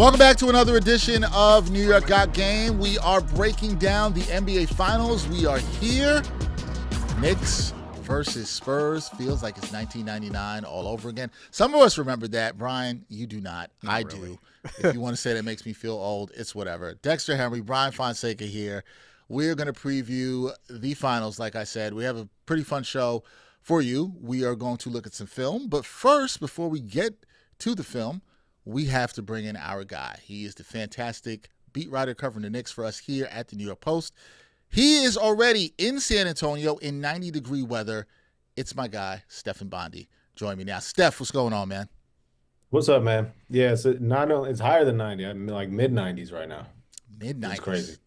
Welcome back to another edition of New York Got Game. We are breaking down the NBA Finals. We are here. Knicks versus Spurs. Feels like it's 1999 all over again. Some of us remember that. Brian, you do not. I really do. If you want to say that makes me feel old, it's whatever. Dexter Henry, Brian Fonseca here. We're going to preview the finals, like I said. We have a pretty fun show for you. We are going to look at some film. But first, before we get to the film, we have to bring in our guy. He is the fantastic beat writer covering the Knicks for us here at the New York Post. He is already in San Antonio in 90-degree weather. It's my guy, Stefan Bondy. Join me now. Steph, what's going on, man? What's up, man? Yeah, it's higher than 90. I'm like mid-90s right now. Mid-90s. It's crazy.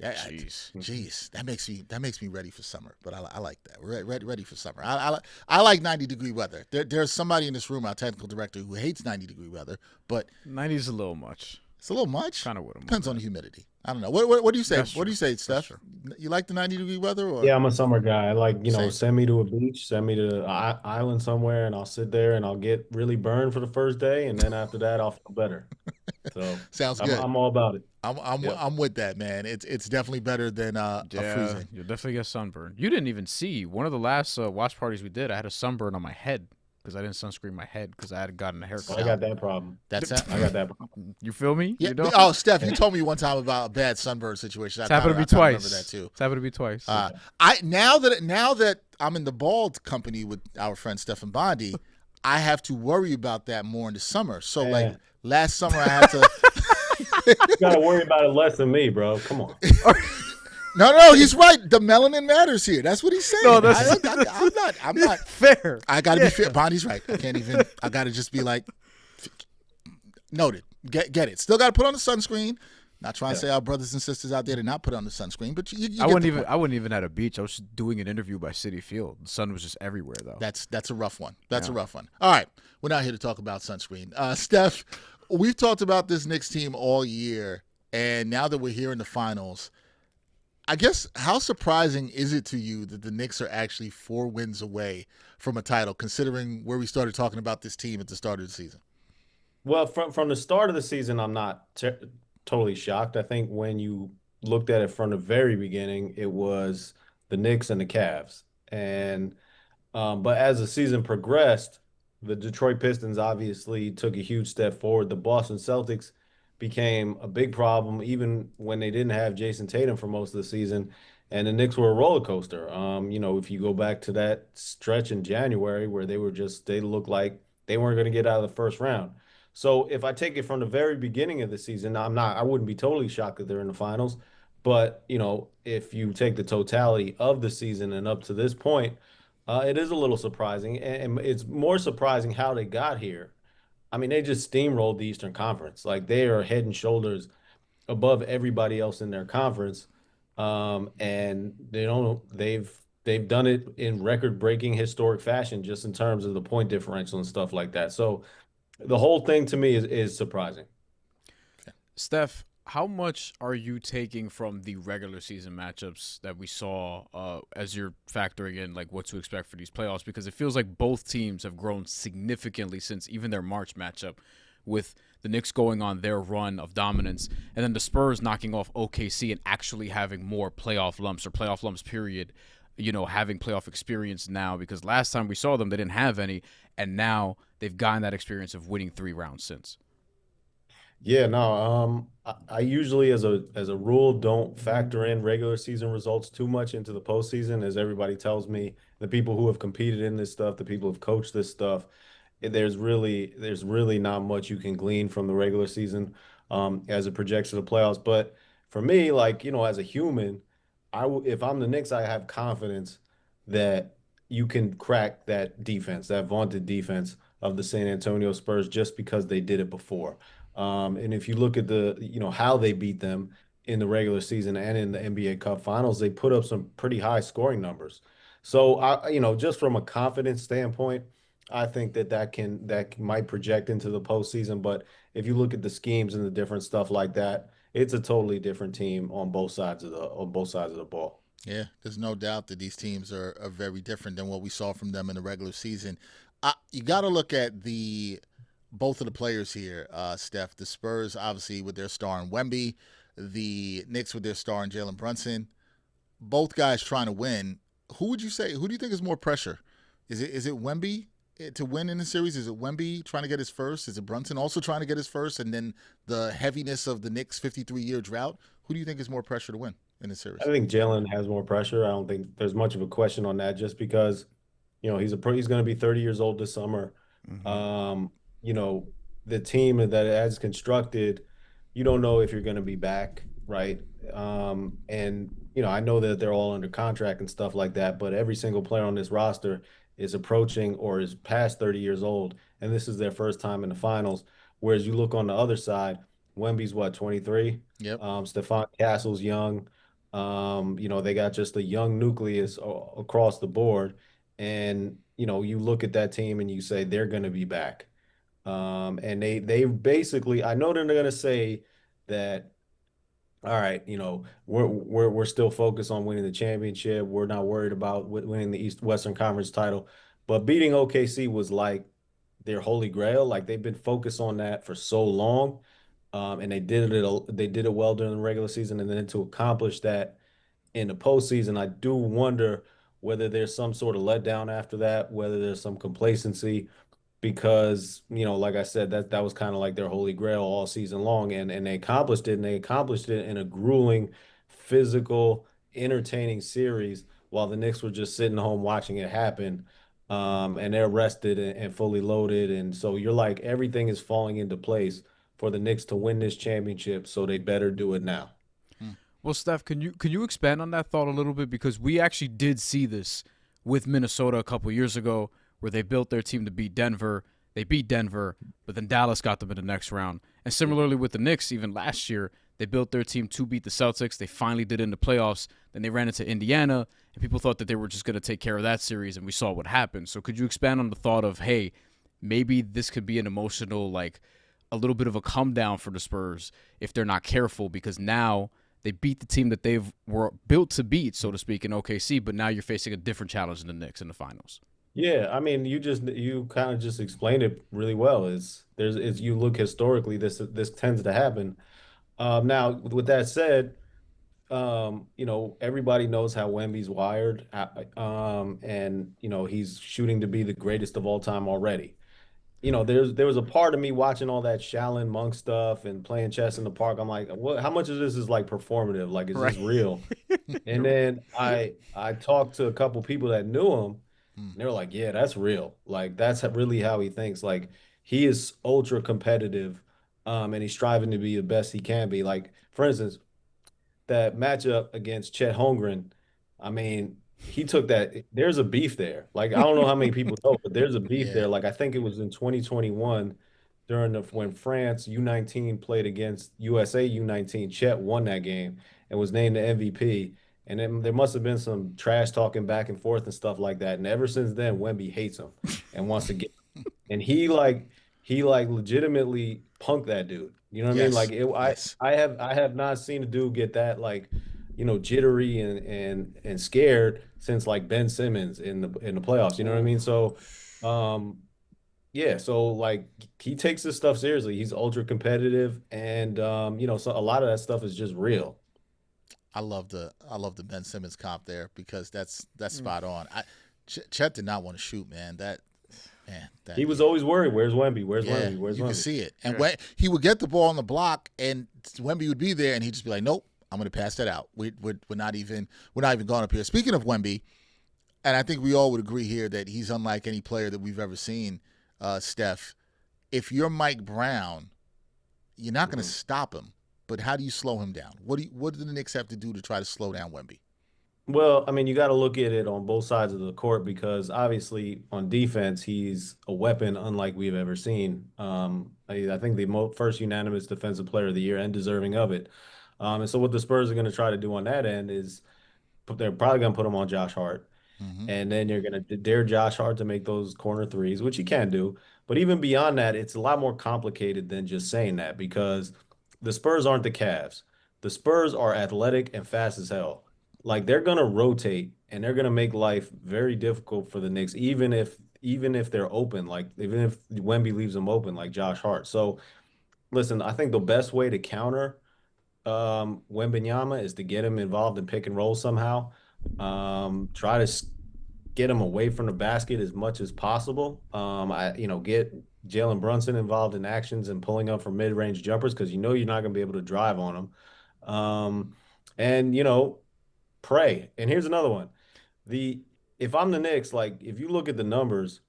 Jeez. That makes me ready for summer. But I like that. We're ready for summer. I like 90-degree weather. There's somebody in this room, our technical director, who hates 90-degree weather. But 90 is a little much. It's a little much. Kind of what depends on the humidity. I don't know. What do you say? That's What do you say, true. Steph? You like the 90-degree weather? Or? Yeah, I'm a summer guy. I like, Same. send me to a beach, send me to an island somewhere, and I'll sit there and I'll get really burned for the first day, and then after that, I'll feel better. So Sounds good. I'm all about it. I'm with that, man. It's definitely better than a freezing. You'll definitely get sunburn. You didn't even see one of the last watch parties we did. I had a sunburn on my head because I didn't sunscreen my head because I had gotten a haircut. I got that problem. I got that problem. You feel me? Yeah. You know? Oh, Steph, you told me one time about a bad sunburn situation. It's happened to me twice. Remember that too. It's happened to me twice. Now that I'm in the bald company with our friend Stefan Bondy, I have to worry about that more in the summer. So like last summer, I had to. You gotta worry about it less than me, bro. Come on. No, he's right. The melanin matters here. That's what he's saying. No, I'm not fair. I gotta be fair. Bondy's right. I gotta just be like, noted. Get it. Still gotta put on the sunscreen. Not trying to say our brothers and sisters out there to not put on the sunscreen, but you I wouldn't even at a beach. I was just doing an interview by Citi Field. The sun was just everywhere, though. That's a rough one. That's a rough one. All right, we're not here to talk about sunscreen. Steph, we've talked about this Knicks team all year, and now that we're here in the finals, I guess how surprising is it to you that the Knicks are actually 4 wins away from a title, considering where we started talking about this team at the start of the season? Well, from the start of the season, I'm not totally shocked. I think when you looked at it from the very beginning, it was the Knicks and the Cavs. And but as the season progressed, the Detroit Pistons obviously took a huge step forward. The Boston Celtics became a big problem even when they didn't have Jason Tatum for most of the season. And the Knicks were a roller coaster. If you go back to that stretch in January where they looked like they weren't going to get out of the first round. So if I take it from the very beginning of the season, I wouldn't be totally shocked that they're in the finals. But, if you take the totality of the season and up to this point, it is a little surprising. And it's more surprising how they got here. I mean, they just steamrolled the Eastern Conference. Like they are head and shoulders above everybody else in their conference. And they've done it in record-breaking historic fashion just in terms of the point differential and stuff like that. So the whole thing to me is surprising. Steph, how much are you taking from the regular season matchups that we saw as you're factoring in like what to expect for these playoffs? Because it feels like both teams have grown significantly since even their March matchup, with the Knicks going on their run of dominance and then the Spurs knocking off OKC and actually having more playoff lumps period, having playoff experience now, because last time we saw them, they didn't have any. And now they've gotten that experience of winning 3 rounds since. Yeah, no. I usually, as a rule, don't factor in regular season results too much into the postseason. As everybody tells me, the people who have competed in this stuff, the people who have coached this stuff, there's really not much you can glean from the regular season as it projects to the playoffs. But for me, as a human, if I'm the Knicks, I have confidence that you can crack that defense, that vaunted defense of the San Antonio Spurs, just because they did it before. And if you look at how they beat them in the regular season and in the NBA Cup Finals, they put up some pretty high scoring numbers. So just from a confidence standpoint, I think that might project into the postseason. But if you look at the schemes and the different stuff like that, it's a totally different team on both sides of the ball. Yeah, there's no doubt that these teams are very different than what we saw from them in the regular season. You got to look at the both of the players here, Steph. The Spurs, obviously, with their star in Wemby, the Knicks with their star in Jalen Brunson. Both guys trying to win. Who would you say? Who do you think is more pressure? Is it Wemby to win in the series? Is it Wemby trying to get his first? Is it Brunson also trying to get his first? And then the heaviness of the Knicks' 53-year drought. Who do you think is more pressure to win in the series? I think Jalen has more pressure. I don't think there's much of a question on that, just because he's going to be 30 years old this summer. Mm-hmm. You know, the team that as constructed, you don't know if you're going to be back, right? And I know that they're all under contract and stuff like that, but every single player on this roster is approaching or is past 30 years old, and this is their first time in the finals. Whereas you look on the other side, Wemby's what, 23? Yep. Stephon Castle's young. They got just a young nucleus across the board. And, you look at that team and you say they're going to be back. And they basically, I know they're going to say that, all right, we're still focused on winning the championship. We're not worried about winning the Western Conference title. But beating OKC was like their holy grail. Like, they've been focused on that for so long. And they did it well during the regular season, and then to accomplish that in the postseason, I do wonder whether there's some sort of letdown after that, whether there's some complacency, because like I said, that was kind of like their holy grail all season long, and they accomplished it, and they accomplished it in a grueling, physical, entertaining series, while the Knicks were just sitting home watching it happen. And they're rested and fully loaded, and so you're like, everything is falling into place for the Knicks to win this championship, so they better do it now. Well, Steph, can you expand on that thought a little bit? Because we actually did see this with Minnesota a couple years ago, where they built their team to beat Denver. They beat Denver, but then Dallas got them in the next round. And similarly with the Knicks, even last year, they built their team to beat the Celtics. They finally did in the playoffs. Then they ran into Indiana, and people thought that they were just going to take care of that series, and we saw what happened. So could you expand on the thought of, hey, maybe this could be an emotional, like a little bit of a come down for the Spurs if they're not careful, because now they beat the team that they were built to beat, so to speak, in OKC, but now you're facing a different challenge in the Knicks in the finals. Yeah, I mean, you kind of just explained it really well. You look historically, this tends to happen. Now, with that said, everybody knows how Wemby's wired, and he's shooting to be the greatest of all time already. There was a part of me watching all that Shaolin Monk stuff and playing chess in the park. I'm like, what? How much of this is like performative? Like, is this real? And then I talked to a couple people that knew him, and they were like, yeah, that's real. Like, that's really how he thinks. Like, he is ultra competitive, and he's striving to be the best he can be. Like, for instance, that matchup against Chet Holmgren, I mean, he took that. There's a beef there. Like, I don't know how many people know, but there's a beef there. Like, I think it was in 2021 when France U19 played against USA U19. Chet won that game and was named the MVP. And then there must have been some trash talking back and forth and stuff like that. And ever since then, Wemby hates him and wants to get him. And he legitimately punked that dude. You know what I mean? Like, I have not seen a dude get that, like, jittery and scared since like Ben Simmons in the playoffs. You know what I mean? So, yeah. So, like, he takes this stuff seriously. He's ultra competitive, and so a lot of that stuff is just real. I love the Ben Simmons comp there, because that's spot on. Chet did not want to shoot, man. He was always worried. Where's Wemby? Where's Wemby? You can see it. And when he would get the ball on the block, and Wemby would be there, and he'd just be like, "Nope, I'm going to pass that out. We're not even going up here." Speaking of Wemby, and I think we all would agree here that he's unlike any player that we've ever seen. Steph, if you're Mike Brown, you're not going to stop him. But how do you slow him down? What do the Knicks have to do to try to slow down Wemby? Well, I mean, you got to look at it on both sides of the court, because obviously on defense, he's a weapon unlike we've ever seen. I think the first unanimous defensive player of the year, and deserving of it. And so what the Spurs are going to try to do on that end is they're probably going to put him on Josh Hart. And then you're going to dare Josh Hart to make those corner threes, which he can do. But even beyond that, it's a lot more complicated than just saying that, because the Spurs aren't the Cavs. The Spurs are athletic and fast as hell. Like, they're going to rotate, and they're going to make life very difficult for the Knicks, even if even if they're open, like even if Wemby leaves them open, like Josh Hart. So listen, I think the best way to counter Wembanyama is to get him involved in pick and roll somehow. Try to get him away from the basket as much as possible. Get Jalen Brunson involved in actions and pulling up for mid-range jumpers because you're not going to be able to drive on them. And pray. And here's another one. If I'm the Knicks, like if you look at the numbers,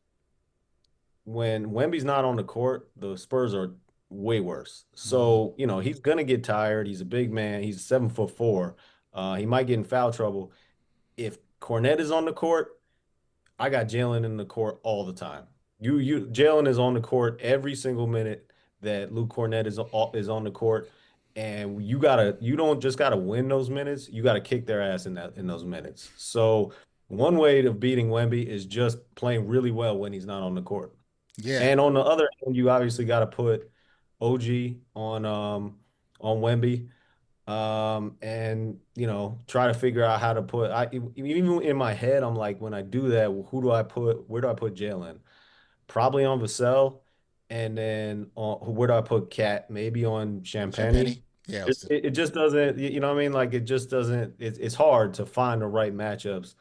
when Wemby's not on the court, the Spurs are way worse. So, he's gonna get tired. He's a big man. He's 7'4". He might get in foul trouble. If Cornette is on the court, I got Jalen in the court all the time. Jalen is on the court every single minute that Luke Cornette is on the court, and you don't just gotta win those minutes. You gotta kick their ass in those minutes. So one way of beating Wemby is just playing really well when he's not on the court. Yeah. And on the other hand, you obviously got to put OG on Wemby, and try to figure out how to put. Even in my head, I'm like, when I do that, who do I put? Where do I put Jalen? Probably on Vassell, and then where do I put Cat? Maybe on Champagny. Yeah. It just doesn't. You know what I mean? Like it just doesn't. It's hard to find the right matchups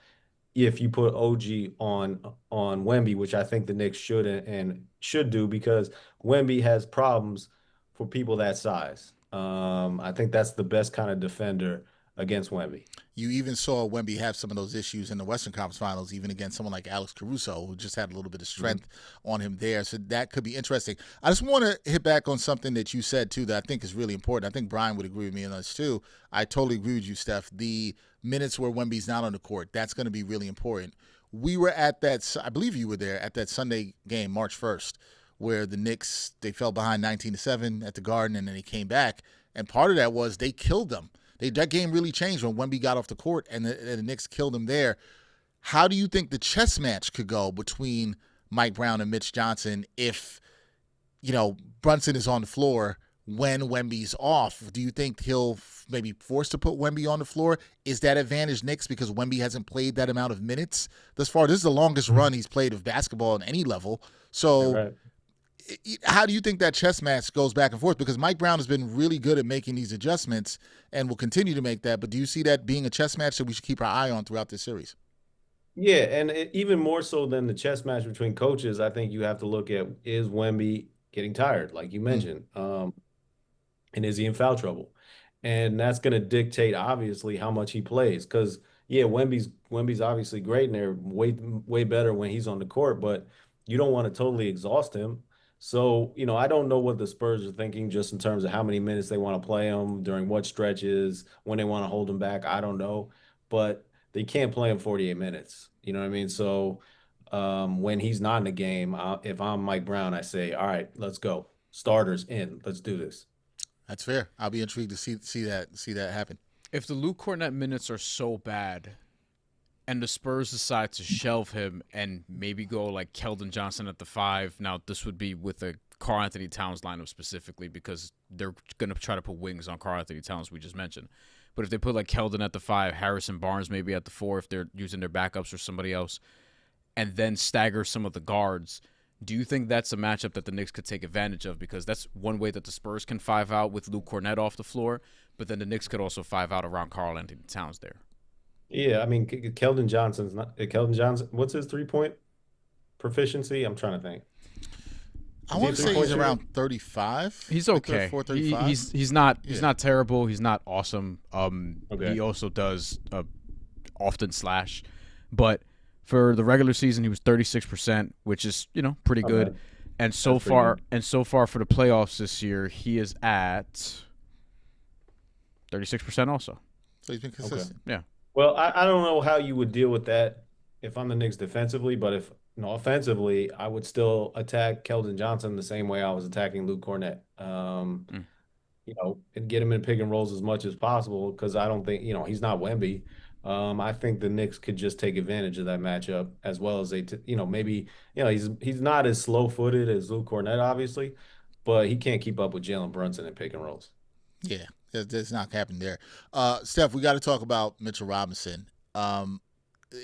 if you put OG on Wemby, which I think the Knicks should and should do because Wemby has problems for people that size. I think that's the best kind of defender against Wemby. You even saw Wemby have some of those issues in the Western Conference Finals, even against someone like Alex Caruso, who just had a little bit of strength on him there. So that could be interesting. I just want to hit back on something that you said, too, that I think is really important. I think Brian would agree with me on this, too. I totally agree with you, Steph. The minutes where Wemby's not on the court, that's going to be really important. We were at that, I believe you were there, at that Sunday game, March 1st, where the Knicks, they fell behind 19-7 at the Garden, and then they came back. And part of that was they killed them. That game really changed when Wemby got off the court and the Knicks killed him there. How do you think the chess match could go between Mike Brown and Mitch Johnson if, Brunson is on the floor when Wemby's off? Do you think he'll maybe force to put Wemby on the floor? Is that advantage Knicks because Wemby hasn't played that amount of minutes thus far? This is the longest run he's played of basketball on any level. So Right. How do you think that chess match goes back and forth? Because Mike Brown has been really good at making these adjustments and will continue to make that. But do you see that being a chess match that we should keep our eye on throughout this series? Yeah, and even more so than the chess match between coaches, I think you have to look at, is Wemby getting tired, like you mentioned, and is he in foul trouble? And that's going to dictate, obviously, how much he plays. Because, yeah, Wemby's obviously great, and they're way better when he's on the court, but you don't want to totally exhaust him. So, I don't know what the Spurs are thinking just in terms of how many minutes they want to play him, during what stretches, when they want to hold him back. I don't know. But they can't play him 48 minutes. You know what I mean? So when he's not in the game, if I'm Mike Brown, I say, all right, let's go. Starters in. Let's do this. That's fair. I'll be intrigued to see that happen. If the Luke Cornette minutes are so bad and the Spurs decide to shelve him and maybe go like Keldon Johnson at the 5, now this would be with a karl-Anthony Towns lineup specifically because they're going to try to put wings on karl-Anthony Towns, we just mentioned. But if they put like Keldon at the 5, Harrison Barnes maybe at the 4 if they're using their backups or somebody else, and then stagger some of the guards, do you think that's a matchup that the Knicks could take advantage of? Because that's one way that the Spurs can 5 out with Luke Cornette off the floor, but then the Knicks could also 5 out around karl-Anthony Towns there. Yeah, I mean, Keldon Johnson's not Keldon Johnson. What's his 3-point proficiency? I'm trying to think. I want to say he's around 35. He's okay. 35. He's not terrible. He's not awesome. Okay. He also does often slash, but for the regular season he was 36%, which is pretty good. Okay. And so far for the playoffs this year, he is at 36% also. So he's been consistent. Yeah. Well, I don't know how you would deal with that if I'm the Knicks defensively, but if offensively, I would still attack Keldon Johnson the same way I was attacking Luke Cornette. And get him in pick and rolls as much as possible because I don't think he's not Wemby. I think the Knicks could just take advantage of that matchup as well as maybe he's not as slow footed as Luke Cornette obviously, but he can't keep up with Jalen Brunson in pick and rolls. Yeah. That's not happening there. Steph, we got to talk about Mitchell Robinson.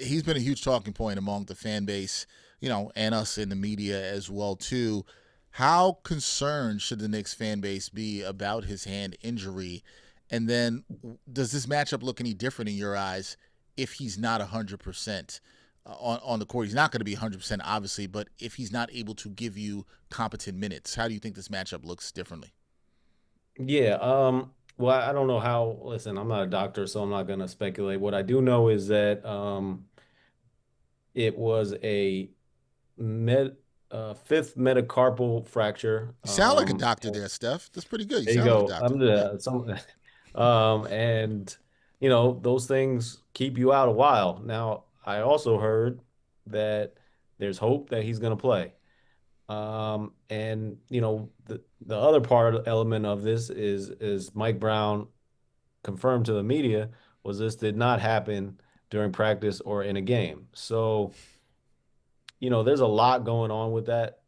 He's been a huge talking point among the fan base and us in the media as well too. How concerned should the Knicks fan base be about his hand injury? And then does this matchup look any different in your eyes if he's not 100% on the court? He's not going to be 100% obviously, but if he's not able to give you competent minutes, how do you think this matchup looks differently? Yeah. Well, I don't know how. Listen, I'm not a doctor, so I'm not going to speculate. What I do know is that it was a med fifth metacarpal fracture. You sound like a doctor there, Steph. That's pretty good. You There you sound like a go. doctor. I'm Yeah. the some and those things keep you out a while. Now, I also heard that there's hope that he's going to play. And the other part element of this is Mike Brown confirmed to the media was this did not happen during practice or in a game. So, there's a lot going on with that,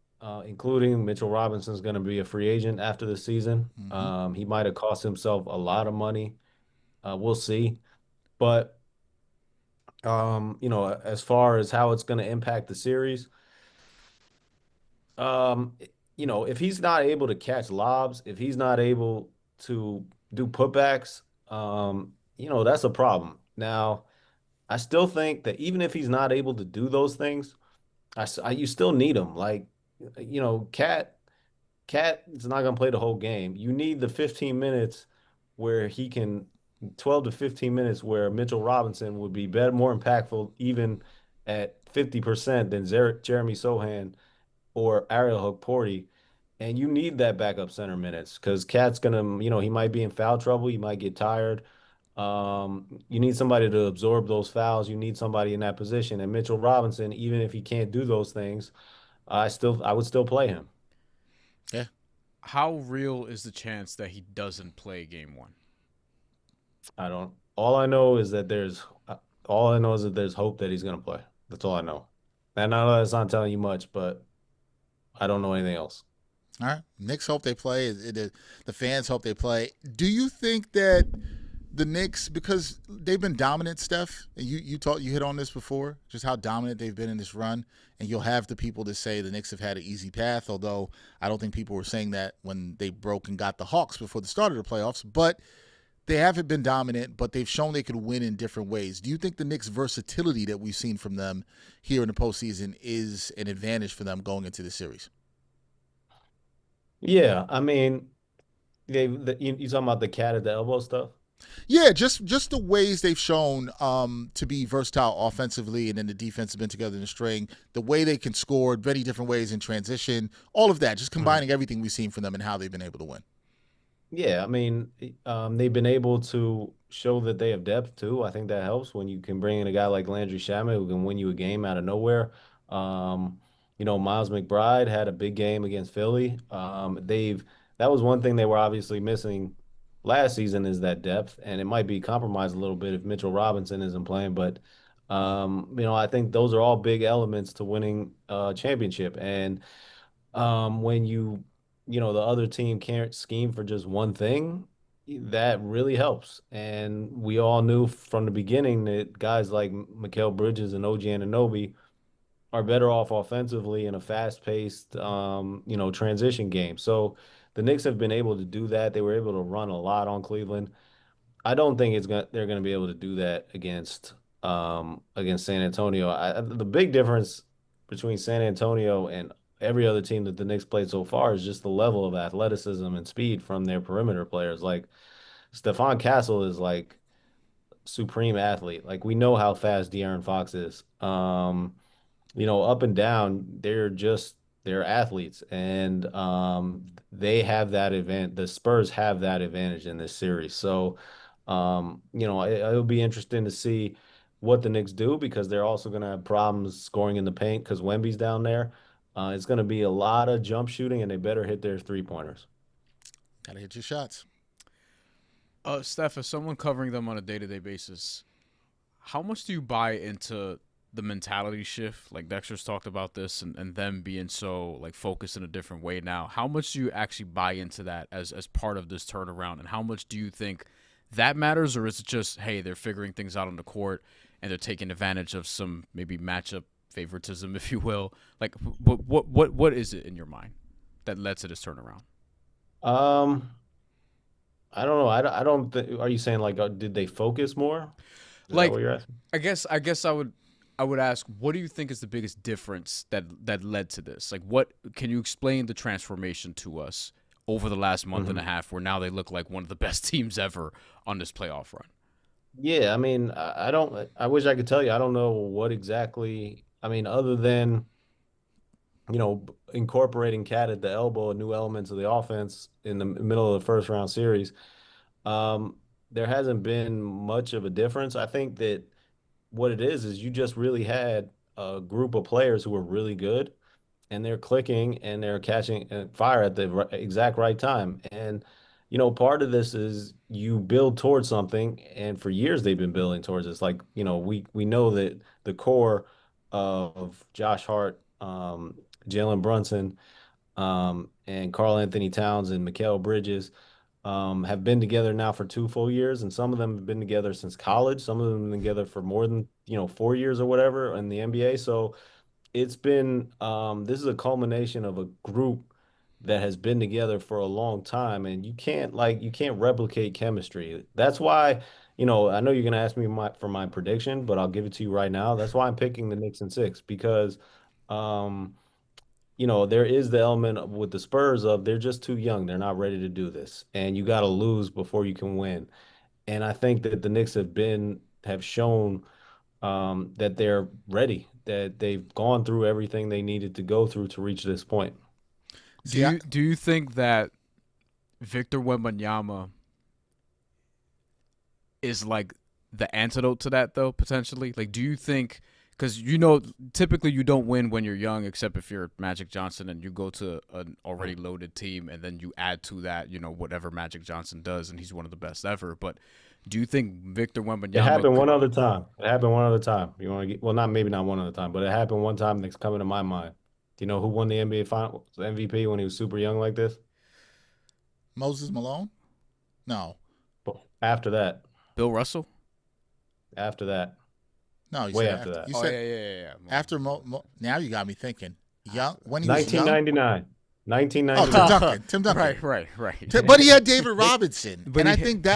including Mitchell Robinson's going to be a free agent after the season. Mm-hmm. He might have cost himself a lot of money. We'll see. But, as far as how it's going to impact the series, um, if he's not able to catch lobs, if he's not able to do putbacks, that's a problem. Now, I still think that even if he's not able to do those things, you still need him. Like, Cat is not going to play the whole game. You need the 15 minutes where he can, 12 to 15 minutes where Mitchell Robinson would be better, more impactful, even at 50% than Jeremy Sohan or Ariel Hukporti. And you need that backup center minutes because Cat's going to, he might be in foul trouble. He might get tired. You need somebody to absorb those fouls. You need somebody in that position. And Mitchell Robinson, even if he can't do those things, I would still play him. Yeah. How real is the chance that he doesn't play game one? I don't. All I know is that there's hope that he's gonna play. That's all I know. And I know that's not telling you much, but I don't know anything else. All right. Knicks hope they play. The fans hope they play. Do you think that the Knicks, because they've been dominant, Steph, and you hit on this before, just how dominant they've been in this run, and you'll have the people that say the Knicks have had an easy path, although I don't think people were saying that when they broke and got the Hawks before the start of the playoffs, but they haven't been dominant, but they've shown they could win in different ways. Do you think the Knicks' versatility that we've seen from them here in the postseason is an advantage for them going into the series? Yeah, I mean, you talking about the cat at the elbow stuff? Yeah, just the ways they've shown to be versatile offensively, and then the defense has been together in a string. The way they can score many different ways in transition, all of that, just combining everything we've seen from them and how they've been able to win. Yeah, I mean, they've been able to show that they have depth too. I think that helps when you can bring in a guy like Landry Shamet who can win you a game out of nowhere. Miles McBride had a big game against Philly. That was one thing they were obviously missing last season is that depth, and it might be compromised a little bit if Mitchell Robinson isn't playing. But I think those are all big elements to winning a championship. And when the other team can't scheme for just one thing, that really helps. And we all knew from the beginning that guys like Mikal Bridges and OG Anunoby are better off offensively in a fast-paced, transition game. So the Knicks have been able to do that. They were able to run a lot on Cleveland. I don't think they're going to be able to do that against San Antonio. The big difference between San Antonio and every other team that the Knicks played so far is just the level of athleticism and speed from their perimeter players. Like Stephon Castle is like supreme athlete. Like we know how fast De'Aaron Fox is. Up and down, they're athletes, and they have that event. The Spurs have that advantage in this series. So, it'll be interesting to see what the Knicks do because they're also going to have problems scoring in the paint because Wemby's down there. It's going to be a lot of jump shooting, and they better hit their three-pointers. Gotta hit your shots. Steph, as someone covering them on a day-to-day basis, how much do you buy into the mentality shift? Like Dexter's talked about this and them being so like focused in a different way now. How much do you actually buy into that as part of this turnaround? And how much do you think that matters? Or is it just, hey, they're figuring things out on the court and they're taking advantage of some maybe matchup favoritism, if you will. Like, what is it in your mind that led to this turnaround? I don't know. I don't are you saying like did they focus more? Is that Like, what you're asking? I guess I would ask, what do you think is the biggest difference that led to this? Like, what can you explain the transformation to us over the last month and a half, where now they look like one of the best teams ever on this playoff run? Yeah, I mean, I don't. I wish I could tell you. I don't know what exactly. I mean, other than incorporating Cat at the elbow and new elements of the offense in the middle of the first round series, um, there hasn't been much of a difference. I think that what it is you just really had a group of players who were really good and they're clicking and they're catching fire at the exact right time. And, part of this is you build towards something. And for years, they've been building towards this. Like, we know that the core of Josh Hart, Jalen Brunson, and Karl-Anthony Towns and Mikal Bridges have been together now for 2 full years, and some of them have been together since college. Some of them have been together for more than 4 years or whatever in the NBA. So it's been this is a culmination of a group that has been together for a long time, and you can't replicate chemistry. That's why I know you're gonna ask me for my prediction, but I'll give it to you right now. That's why I'm picking the Knicks in six because. Um, there is the element with the Spurs of they're just too young. They're not ready to do this. And you got to lose before you can win. And I think that the Knicks have shown that they're ready, that they've gone through everything they needed to go through to reach this point. Do you think that Victor Wembanyama is like the antidote to that, though, potentially? Like, do you think, because typically you don't win when you're young, except if you're Magic Johnson and you go to an already loaded team and then you add to that, whatever Magic Johnson does, and he's one of the best ever. But do you think Victor Wembanyama? It happened one other time. It happened one other time. You want to get, well, not maybe not one other time, but it happened one time that's coming to my mind. Do you know who won the NBA Finals MVP when he was super young like this? Moses Malone? No. After that. Bill Russell? After that. No, you way said after that. You said yeah. After now you got me thinking. Young when he was 1999. 1999. Oh, Tim Duncan. Right. But he had David Robinson, and I think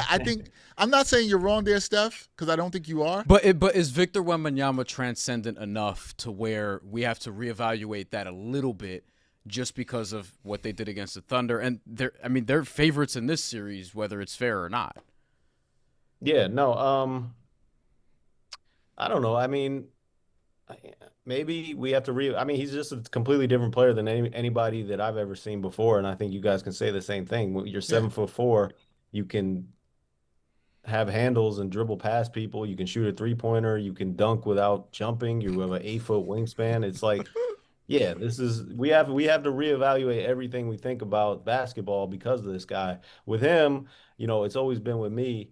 I'm not saying you're wrong there, Steph, because I don't think you are. But is Victor Wembanyama transcendent enough to where we have to reevaluate that a little bit, just because of what they did against the Thunder, and they're favorites in this series, whether it's fair or not. Yeah, no, I don't know. I mean, maybe we have to I mean, he's just a completely different player than anybody that I've ever seen before, and I think you guys can say the same thing. When you're 7'4", you can have handles and dribble past people. You can shoot a three-pointer. You can dunk without jumping. You have an 8-foot wingspan. It's like, yeah, we have to reevaluate everything we think about basketball because of this guy. With him, it's always been with me.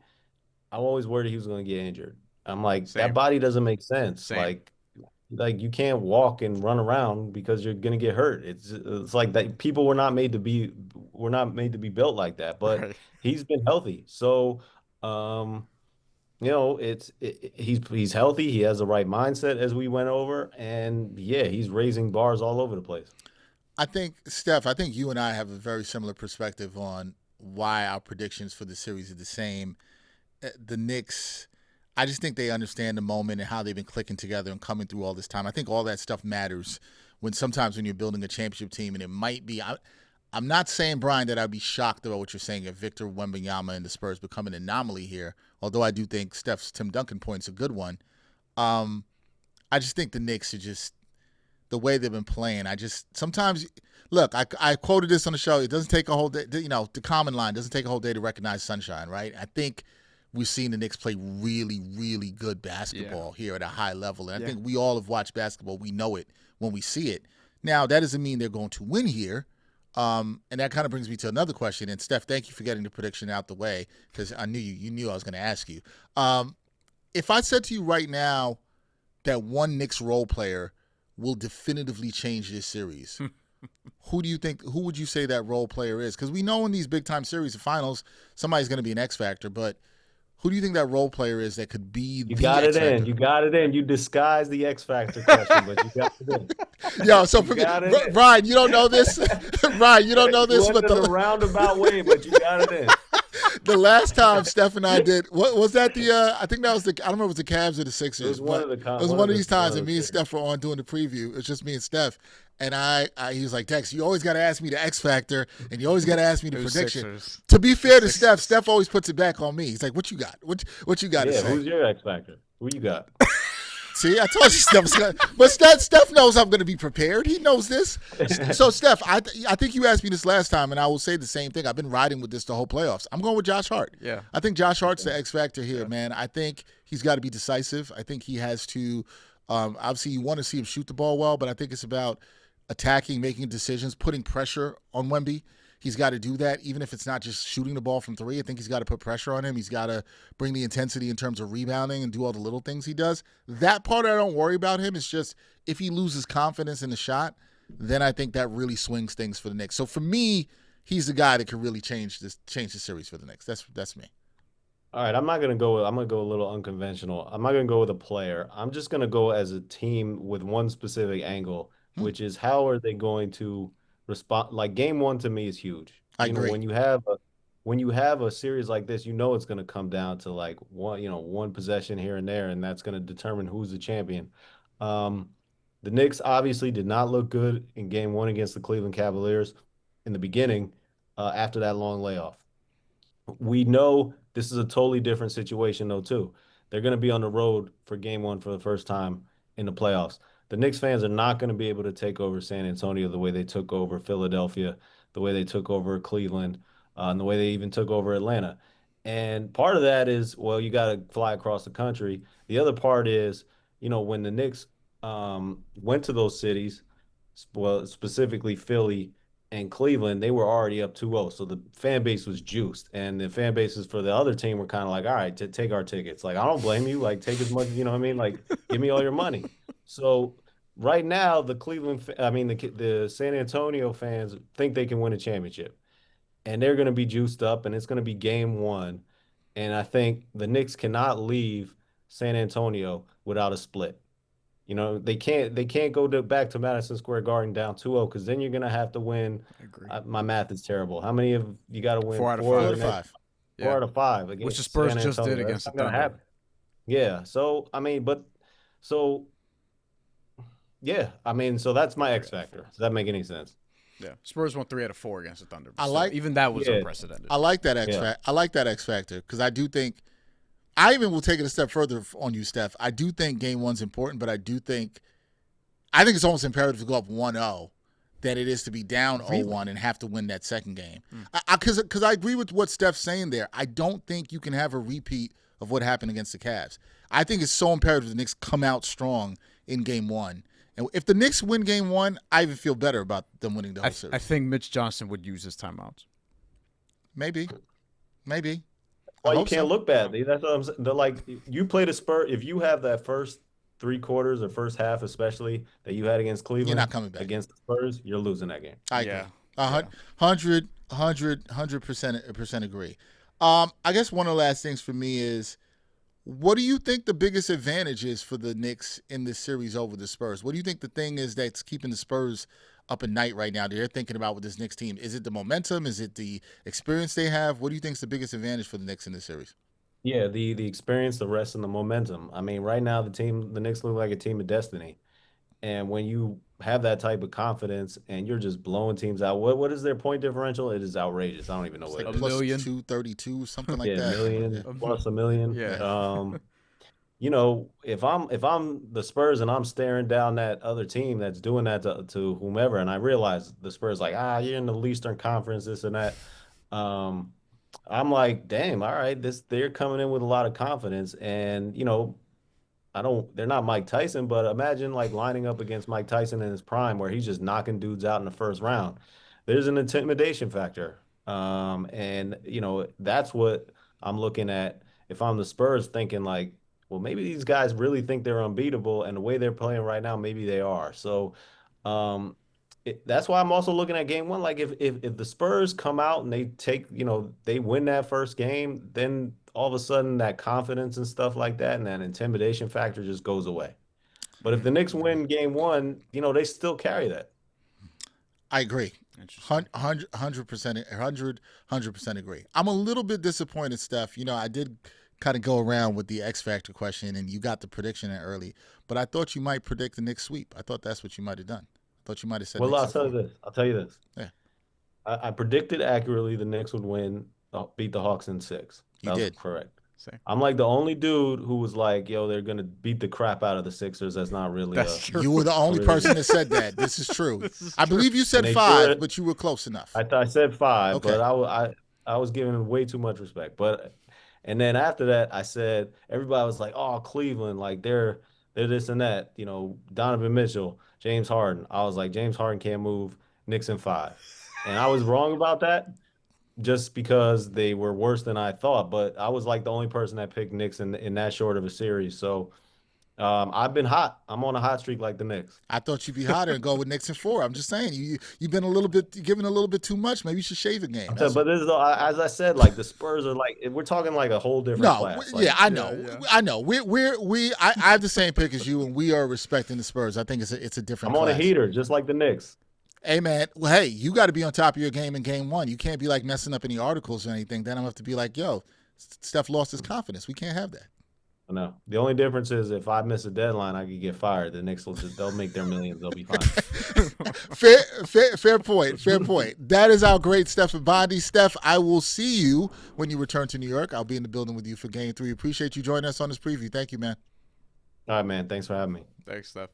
I'm always worried he was going to get injured. I'm like, that body doesn't make sense. Same. Like you can't walk and run around because you're going to get hurt. It's like that. People were not made to be built like that. But he's been healthy, so he's healthy. He has the right mindset, as we went over, and yeah, he's raising bars all over the place. I think, Steph, you and I have a very similar perspective on why our predictions for the series are the same. The Knicks, I just think they understand the moment and how they've been clicking together and coming through all this time. I think all that stuff matters sometimes when you're building a championship team, and it might be. I'm not saying, Brian, that I'd be shocked about what you're saying if Victor Wembanyama and the Spurs become an anomaly here, although I do think Steph's Tim Duncan point's a good one. I just think the Knicks are just the way they've been playing. Sometimes, look, I quoted this on the show. It doesn't take a whole day, the common line doesn't take a whole day to recognize sunshine, right? I think we've seen the Knicks play really, really good basketball here at a high level. And I think we all have watched basketball. We know it when we see it. Now, that doesn't mean they're going to win here. And that kind of brings me to another question. And, Steph, thank you for getting the prediction out the way, because I knew you knew I was going to ask you. If I said to you right now that one Knicks role player will definitively change this series, who would you say that role player is? Because we know in these big-time series, the finals, somebody's going to be an X factor, but Who do you think that role player is that could be You the got X it in. Factor? You got it in. You disguised the X Factor question, but you got it in. Yo, so You got it in. Brian, you don't know this. Brian, you don't know this, You but went in a roundabout way, but you got it in. the last time Steph and I did, what was that? I think that was I don't remember if it was the Cavs or the Sixers. It was one but of the. it was one of these times, and me and two. Steph were on doing the preview. It was just me and Steph, and he was like, Dex, you always got to ask me the X Factor, and you always got to ask me the prediction. Sixers. To be fair to Steph always puts it back on me. He's like, what you got? What you got to say? Who's your X Factor? Who you got? See, I told you Steph was going to. But Steph knows I'm going to be prepared. He knows this. So, Steph, I think you asked me this last time, and I will say the same thing. I've been riding with this the whole playoffs. I'm going with Josh Hart. Yeah. I think Josh Hart's the X factor here, man. I think he's got to be decisive. I think he has to obviously, you want to see him shoot the ball well, but I think it's about attacking, making decisions, putting pressure on Wemby. He's got to do that, even if it's not just shooting the ball from three. I think he's got to put pressure on him. He's got to bring the intensity in terms of rebounding and do all the little things he does. That part I don't worry about him. It's just if he loses confidence in the shot, then I think that really swings things for the Knicks. So for me, he's the guy that could really change the series for the Knicks. That's me. All right, I'm gonna go a little unconventional. I'm not gonna go with a player. I'm just gonna go as a team with one specific angle, which is how are they going to respond? Like game one to me is huge. I agree. When you have a series like this, it's gonna come down to like one possession here and there, and that's gonna determine who's the champion. The Knicks obviously did not look good in game one against the Cleveland Cavaliers in the beginning, after that long layoff. We know this is a totally different situation, though, too. They're going to be on the road for game one for the first time in the playoffs. The Knicks fans are not going to be able to take over San Antonio the way they took over Philadelphia, the way they took over Cleveland, and the way they even took over Atlanta. And part of that is, well, you got to fly across the country. The other part is, when the Knicks went to those cities, well, specifically Philly and Cleveland, they were already up 2-0. So the fan base was juiced. And the fan bases for the other team were kind of like, all right, take our tickets. Like, I don't blame you. Like, take as much, you know what I mean? Like, give me all your money. So right now, the San Antonio fans think they can win a championship. And they're going to be juiced up, and it's going to be game one. And I think the Knicks cannot leave San Antonio without a split. They can't go back to Madison Square Garden down 2-0 because then you're gonna have to win. I agree. My math is terrible. How many of you got to win? 4 out of 5. 4 out of 5 against Which the Spurs San just Antonio. did That's against the not gonna Thunder. happen. Yeah. So so that's my X factor. Does that make any sense? Yeah, Spurs won 3 out of 4 against the Thunder. Even that was unprecedented. I like that X factor because I do think. I even will take it a step further on you, Steph. I do think game one's important, but I think it's almost imperative to go up 1-0 than it is to be down 0-1 and have to win that second game. Because I agree with what Steph's saying there. I don't think you can have a repeat of what happened against the Cavs. I think it's so imperative the Knicks come out strong in game one. And if the Knicks win game one, I even feel better about them winning the whole series. I think Mitch Johnson would use his timeouts. Maybe. Well, you can't look bad. That's what I'm saying. Like you play the Spurs. If you have that first 3 quarters or first half, especially that you had against Cleveland, you're not coming back against the Spurs. You're losing that game. I agree. 100% agree. I guess one of the last things for me is, what do you think the biggest advantage is for the Knicks in this series over the Spurs? What do you think the thing is that's keeping the Spurs up at night right now that they're thinking about with this Knicks team? Is it the momentum? Is it the experience they have? What do you think is the biggest advantage for the Knicks in this series? Yeah, the experience, the rest, and the momentum. I mean, right now the Knicks look like a team of destiny. And when you have that type of confidence and you're just blowing teams out, what is their point differential? It is outrageous. I don't even know what it is. Plus million. 232, something like that. Yeah, million plus a million. Yeah. If I'm the Spurs and I'm staring down that other team that's doing that to whomever, and I realize the Spurs like, you're in the Eastern Conference, this and that. I'm like, damn, all right, they're coming in with a lot of confidence, and they're not Mike Tyson, but imagine like lining up against Mike Tyson in his prime where he's just knocking dudes out in the first round. There's an intimidation factor. And that's what I'm looking at. If I'm the Spurs thinking like, well, maybe these guys really think they're unbeatable, and the way they're playing right now, maybe they are. So that's why I'm also looking at game one. Like if the Spurs come out and they take, they win that first game, then all of a sudden that confidence and stuff like that and that intimidation factor just goes away. But if the Knicks win game 1, they still carry that. I agree. 100%, 100% agree. I'm a little bit disappointed, Steph. I did kind of go around with the X Factor question, and you got the prediction in early, but I thought you might predict the Knicks sweep. I thought that's what you might have done. I thought you might have said. Well, Knicks I'll tell you this. Yeah. I predicted accurately the Knicks would beat the Hawks in 6. You did. Correct. Same. I'm like the only dude who was like, yo, they're going to beat the crap out of the Sixers. That's not really true. You were the only person that said that. This is true. I believe you said 5, but you were close enough. I said 5, okay. But I was giving way too much respect. And then after that, I said, everybody was like, oh, Cleveland, like they're this and that. Donovan Mitchell, James Harden. I was like, James Harden can't move. Knicks in 5. And I was wrong about that, just because they were worse than I thought. But I was like the only person that picked Knicks in that short of a series. So I've been hot. I'm on a hot streak like the Knicks. I thought you'd be hotter and go with Knicks in 4. I'm just saying, you've been giving a little bit too much. Maybe you should shave a game. But this is, as I said, like the Spurs are like, we're talking like a whole different class. I know. I know. I have the same pick as you, and we are respecting the Spurs. I think it's a different class. I'm on a heater, just like the Knicks. Hey, man, you got to be on top of your game in game 1. You can't be, like, messing up any articles or anything. Then I'm going to have to be like, yo, Steph lost his confidence. We can't have that. I know. The only difference is if I miss a deadline, I could get fired. The Knicks they'll make their millions. They'll be fine. Fair point. Fair point. That is our great Stefan Bondy. Steph, I will see you when you return to New York. I'll be in the building with you for game 3. Appreciate you joining us on this preview. Thank you, man. All right, man. Thanks for having me. Thanks, Steph.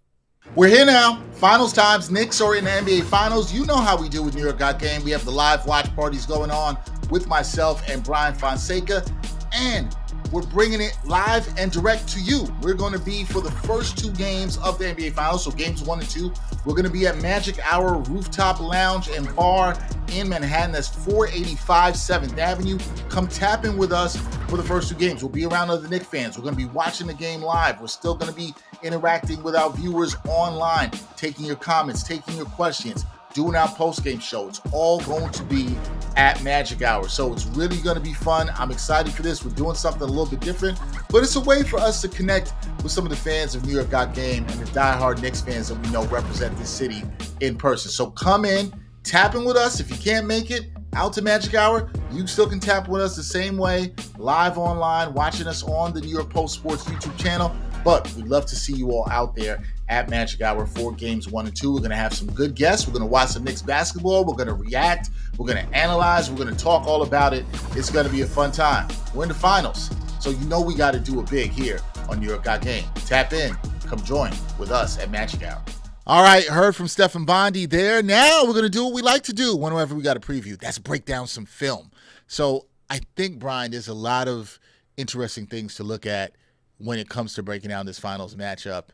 We're here now. Finals times. Knicks are in the NBA Finals. You know how we do with New York Got Game. We have the live watch parties going on with myself and Brian Fonseca. And we're bringing it live and direct to you. We're going to be for the first 2 games of the NBA Finals. So games 1 and 2, we're going to be at Magic Hour Rooftop Lounge and Bar in Manhattan. That's 485 7th Avenue. Come tap in with us for the first 2 games. We'll be around other Knicks fans. We're going to be watching the game live. We're still going to be interacting with our viewers online, taking your comments, taking your questions, doing our post-game show. It's all going to be at Magic Hour. So it's really going to be fun. I'm excited for this. We're doing something a little bit different, but it's a way for us to connect with some of the fans of New York Got Game and the diehard Knicks fans that we know represent this city in person. So come in, tap in with us. If you can't make it out to Magic Hour, you still can tap with us the same way, live online, watching us on the New York Post Sports YouTube channel. But we'd love to see you all out there at Magic Hour for games 1 and 2. We're going to have some good guests. We're going to watch some Knicks basketball. We're going to react. We're going to analyze. We're going to talk all about it. It's going to be a fun time. We're in the finals, so you know we got to do it big here on New York Got Game. Tap in. Come join with us at Magic Hour. All right, heard from Stefan Bondy there. Now we're going to do what we like to do whenever we got a preview. That's break down some film. So I think, Brian, there's a lot of interesting things to look at when it comes to breaking down this finals matchup.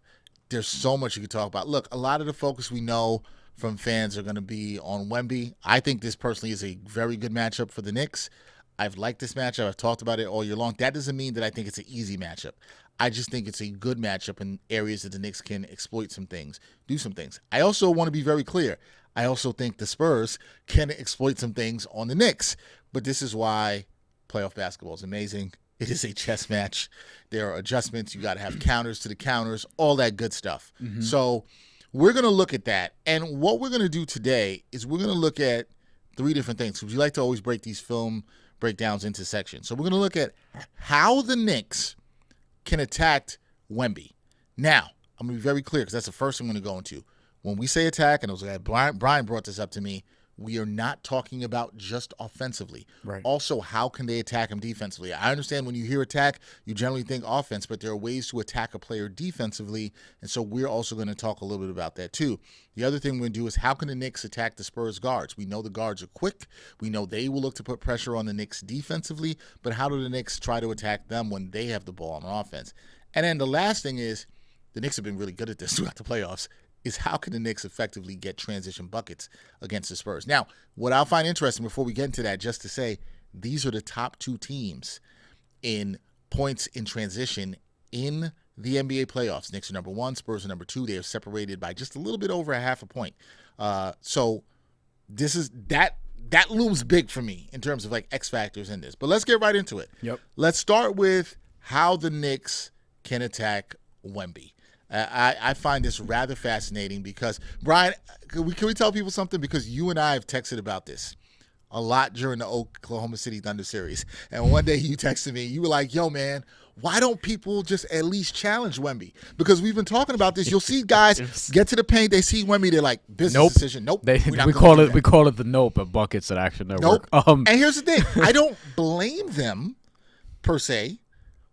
There's so much you could talk about. Look, a lot of the focus we know from fans are going to be on Wemby. I think this personally is a very good matchup for the Knicks. I've liked this matchup. I've talked about it all year long. That doesn't mean that I think it's an easy matchup. I just think it's a good matchup in areas that the Knicks can exploit some things, do some things. I also want to be very clear. I also think the Spurs can exploit some things on the Knicks. But this is why playoff basketball is amazing. It is a chess match. There are adjustments. You got to have counters to the counters, all that good stuff. Mm-hmm. So we're going to look at that. And what we're going to do today is we're going to look at 3 different things. Because we like to always break these film breakdowns into sections. So we're going to look at how the Knicks can attack Wemby. Now, I'm going to be very clear because that's the first thing I'm going to go into. When we say attack, and it was like Brian brought this up to me, we are not talking about just offensively. Right. Also, how can they attack him defensively? I understand when you hear attack, you generally think offense, but there are ways to attack a player defensively, and so we're also going to talk a little bit about that too. The other thing we're going to do is how can the Knicks attack the Spurs guards? We know the guards are quick. We know they will look to put pressure on the Knicks defensively, but how do the Knicks try to attack them when they have the ball on offense? And then the last thing is the Knicks have been really good at this throughout the playoffs. Is how can the Knicks effectively get transition buckets against the Spurs? Now, what I'll find interesting before we get into that, just to say, these are the top 2 teams in points in transition in the NBA playoffs. Knicks are number 1, Spurs are number 2. They are separated by just a little bit over a half a point. So this is that that looms big for me in terms of like X factors in this. But let's get right into it. Yep. Let's start with how the Knicks can attack Wemby. I find this rather fascinating because, Brian, can we tell people something? Because you and I have texted about this a lot during the Oklahoma City Thunder series. And one day you texted me, you were like, yo, man, why don't people just at least challenge Wemby? Because we've been talking about this. You'll see guys get to the paint, they see Wemby, they're like, business decision. Nope. We call it the nope at Buckets at Action Network. Nope. And here's the thing. I don't blame them per se,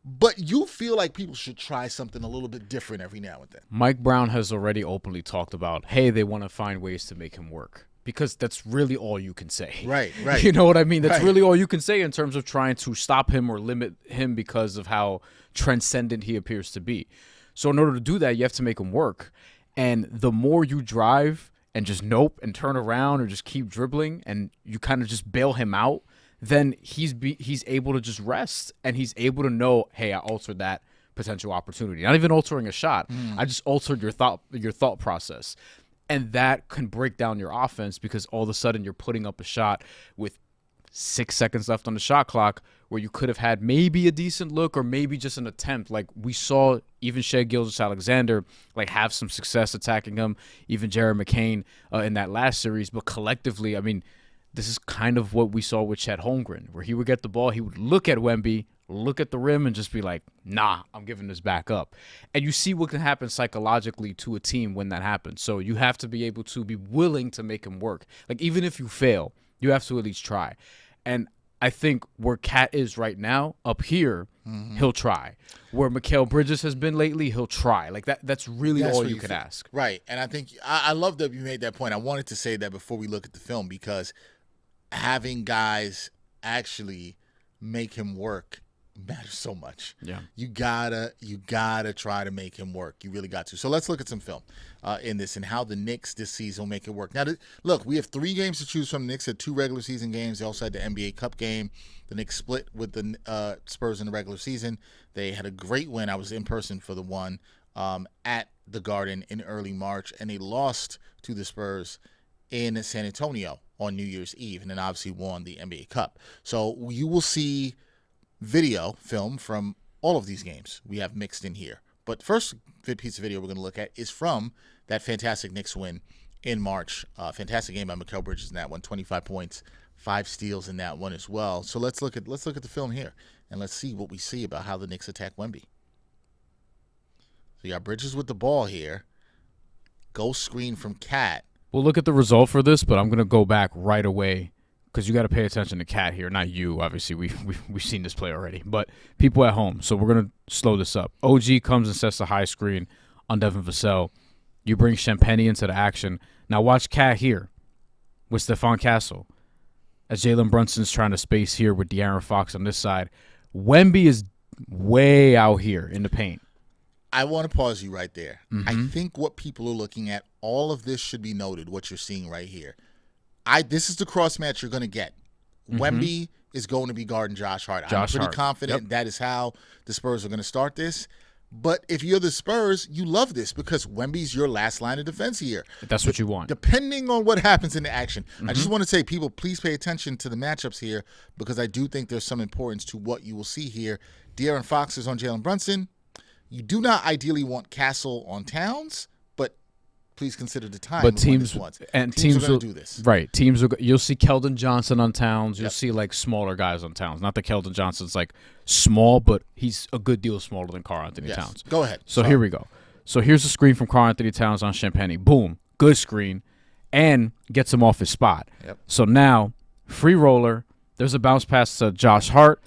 but you feel like people should try something a little bit different every now and then. Mike Brown has already openly talked about, hey, they want to find ways to make him work. Because that's really all you can say. Right. You know what I mean? That's right. really all you can say in terms of trying to stop him or limit him because of how transcendent he appears to be. So in order to do that, you have to make him work. And the more you drive and just nope and turn around or just keep dribbling and you kind of just bail him out, then he's able to just rest and he's able to know, hey, I altered that potential opportunity. Not even altering a shot. I just altered your thought process. And that can break down your offense because all of a sudden you're putting up a shot with 6 seconds left on the shot clock where you could have had maybe a decent look or maybe just an attempt. Like we saw even Shai Gilgeous-Alexander like have some success attacking him, even Jared McCain in that last series. But collectively, I mean, this is kind of what we saw with Chet Holmgren, where he would get the ball, he would look at Wemby, look at the rim, and just be like, nah, I'm giving this back up. And you see what can happen psychologically to a team when that happens. So you have to be able to be willing to make him work. Like, even if you fail, you have to at least try. And I think where Cat is right now, up here, he'll try. Where Mikal Bridges has been lately, he'll try. Like, that's really all you can ask. Right. And I think I love that you made that point. I wanted to say that before we look at the film because having guys actually make him work matters so much. Yeah. You gotta try to make him work. You really got to. So let's look at some film in this and how the Knicks this season will make it work. Now, look, we have 3 games to choose from. The Knicks had 2 regular season games. They also had the NBA Cup game. The Knicks split with the Spurs in the regular season. They had a great win. I was in person for the one at the Garden in early March, and they lost to the Spurs in San Antonio on New Year's Eve, and then obviously won the NBA Cup. So you will see film from all of these games we have mixed in here. But first piece of video we're going to look at is from that fantastic Knicks win in March. Fantastic game by Mikal Bridges in that one, 25 points, 5 steals in that one as well. So let's look at the film here, and let's see what we see about how the Knicks attack Wemby. So you got Bridges with the ball here. Ghost screen from Cat. We'll look at the result for this, but I'm going to go back right away because you got to pay attention to Cat here. Not you, obviously. We've seen this play already, but people at home. So we're going to slow this up. OG comes and sets the high screen on Devin Vassell. You bring Champagnie into the action. Now watch Cat here with Stephon Castle as Jalen Brunson's trying to space here with De'Aaron Fox on this side. Wemby is way out here in the paint. I want to pause you right there. I think what people are looking at, all of this should be noted, what you're seeing right here. This is the cross match you're going to get. Wemby is going to be guarding Josh Hart. I'm pretty confident that is how the Spurs are going to start this. But if you're the Spurs, you love this because Wemby's your last line of defense here. That's what you want. Depending on what happens in the action. I just want to say, people, please pay attention to the matchups here because I do think there's some importance to what you will see here. De'Aaron Fox is on Jalen Brunson. You do not ideally want Castle on Towns, but please consider the time. But teams are going to do this. Right. You'll see Keldon Johnson on Towns. You'll see like smaller guys on Towns. Not that Keldon Johnson's like small, but he's a good deal smaller than karl-anthony Towns. Go ahead. So here we go. So here's a screen from karl-anthony Towns on Champagnie. Boom. Good screen. And gets him off his spot. Yep. So now, free roller. There's a bounce pass to Josh Hart.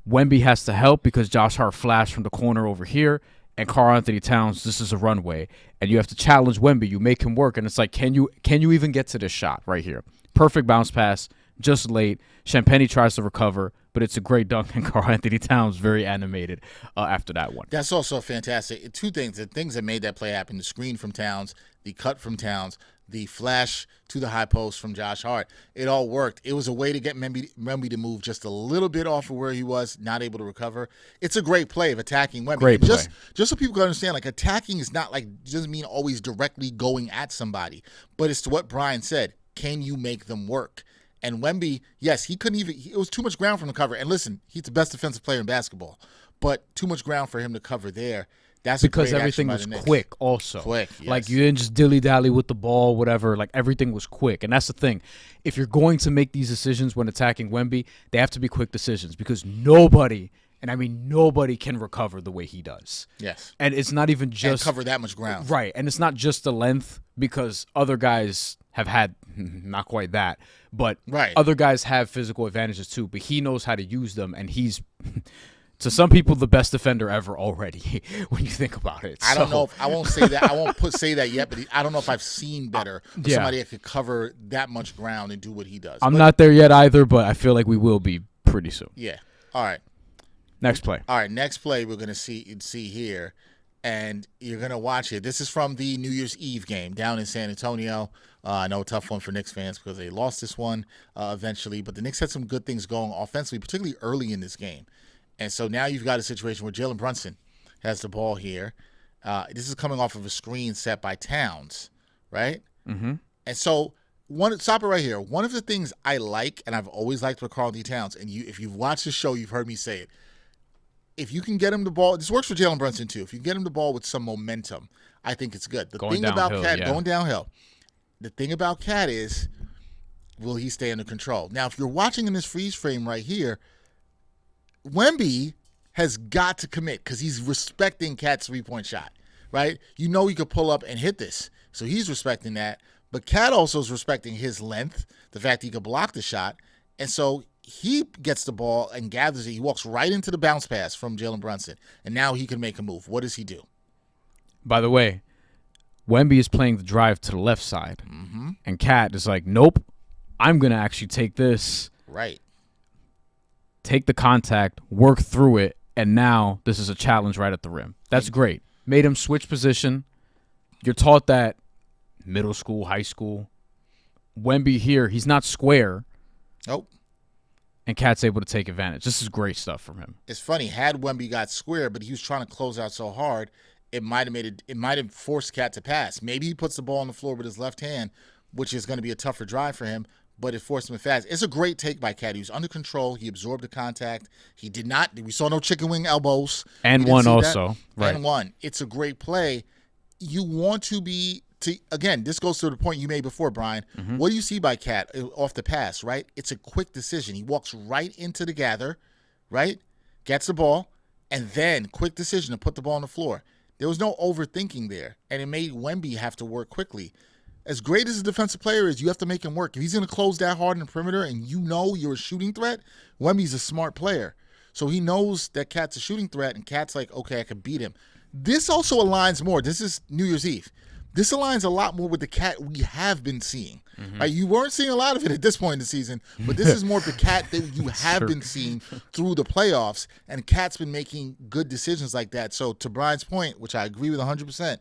Wemby has to help because Josh Hart flashed from the corner over here. And karl-anthony Towns, this is a runway. And you have to challenge Wemby. You make him work. And it's like, can you even get to this shot right here? Perfect bounce pass, just late. Champagnie tries to recover, but it's a great dunk. And karl-anthony Towns very animated after that one. That's also fantastic. 2 things. The things that made that play happen, the screen from Towns, the cut from Towns, the flash to the high post from Josh Hart. It all worked. It was a way to get Wemby to move just a little bit off of where he was, not able to recover. It's a great play of attacking Wemby. Great play. Just so people can understand, like attacking is not like, doesn't mean always directly going at somebody, but it's to what Brian said. Can you make them work? And Wemby, yes, he couldn't even. It was too much ground for him to cover. And listen, he's the best defensive player in basketball, but too much ground for him to cover there. That's because everything was quick. Also, quick. Yes. Like you didn't just dilly dally with the ball, whatever. Like everything was quick, and that's the thing. If you're going to make these decisions when attacking Wemby, they have to be quick decisions because nobody. And I mean, nobody can recover the way he does. Yes. And it's not even just and cover that much ground. Right. And it's not just the length because other guys have had not quite that, but other guys have physical advantages too, but he knows how to use them. And he's, to some people, the best defender ever already when you think about it. I don't know if I won't say that. I won't say that yet, but I don't know if I've seen better somebody that could cover that much ground and do what he does. I'm not there yet either, but I feel like we will be pretty soon. Yeah. All right. Next play. All right, next play we're going to see here, and you're going to watch it. This is from the New Year's Eve game down in San Antonio. I know a tough one for Knicks fans because they lost this one eventually, but the Knicks had some good things going offensively, particularly early in this game. And so now you've got a situation where Jalen Brunson has the ball here. This is coming off of a screen set by Towns, right? Mm-hmm. And so stop it right here. One of the things I like, and I've always liked with karl-Anthony Towns, and if you've watched the show, you've heard me say it. If you can get him the ball, this works for Jalen Brunson too. If you get him the ball with some momentum, I think it's good. The thing about Cat going downhill, the thing about Cat is, will he stay under control? Now, if you're watching in this freeze frame right here, Wemby has got to commit because he's respecting Cat's 3-point shot, right? You know he could pull up and hit this, so he's respecting that. But Cat also is respecting his length, the fact he could block the shot, and so he gets the ball and gathers it. He walks right into the bounce pass from Jalen Brunson, and now he can make a move. What does he do? By the way, Wemby is playing the drive to the left side, and Cat is like, nope, I'm going to actually take this. Right. Take the contact, work through it, and now this is a challenge right at the rim. That's great. Made him switch position. You're taught that middle school, high school. Wemby here, he's not square. Nope. And Cat's able to take advantage. This is great stuff from him. It's funny. Had Wemby got square, but he was trying to close out so hard, it might have forced Cat to pass. Maybe he puts the ball on the floor with his left hand, which is going to be a tougher drive for him, but it forced him to fast. It's a great take by Cat. He was under control. He absorbed the contact. He did not. We saw no chicken wing elbows. And one also. Right. And one. It's a great play. You want to be. Again, this goes to the point you made before, Brian. Mm-hmm. What do you see by Cat off the pass, right? It's a quick decision. He walks right into the gather, right? Gets the ball, and then quick decision to put the ball on the floor. There was no overthinking there, and it made Wemby have to work quickly. As great as a defensive player is, you have to make him work. If he's going to close that hard in the perimeter and you know you're a shooting threat, Wemby's a smart player. So he knows that Cat's a shooting threat, and Cat's like, okay, I can beat him. This also aligns more. This is New Year's Eve. This aligns a lot more with the Cat we have been seeing. Mm-hmm. Right? You weren't seeing a lot of it at this point in the season, but this is more of the Cat that you have been seeing through the playoffs, and Cat's been making good decisions like that. So to Brian's point, which I agree with 100%,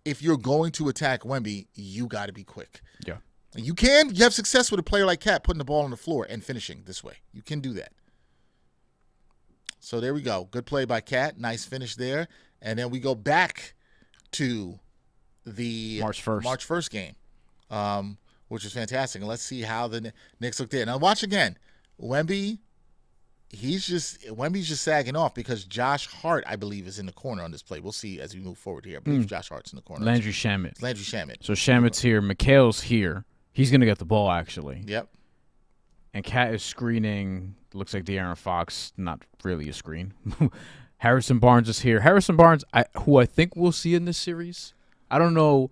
if you're going to attack Wemby, you got to be quick. Yeah. You have success with a player like Cat putting the ball on the floor and finishing this way. You can do that. So there we go. Good play by Cat. Nice finish there. And then we go back to the March 1st game, which is fantastic. And let's see how the Knicks look there. Now watch again. Wemby's just sagging off because Josh Hart, I believe, is in the corner on this play. We'll see as we move forward here. I believe Josh Hart's in the corner. Landry Shamet. So Shamet's here. Mikhail's here. He's going to get the ball, actually. Yep. And Cat is screening. Looks like De'Aaron Fox. Not really a screen. Harrison Barnes is here. Harrison Barnes, who I think we'll see in this series. I don't know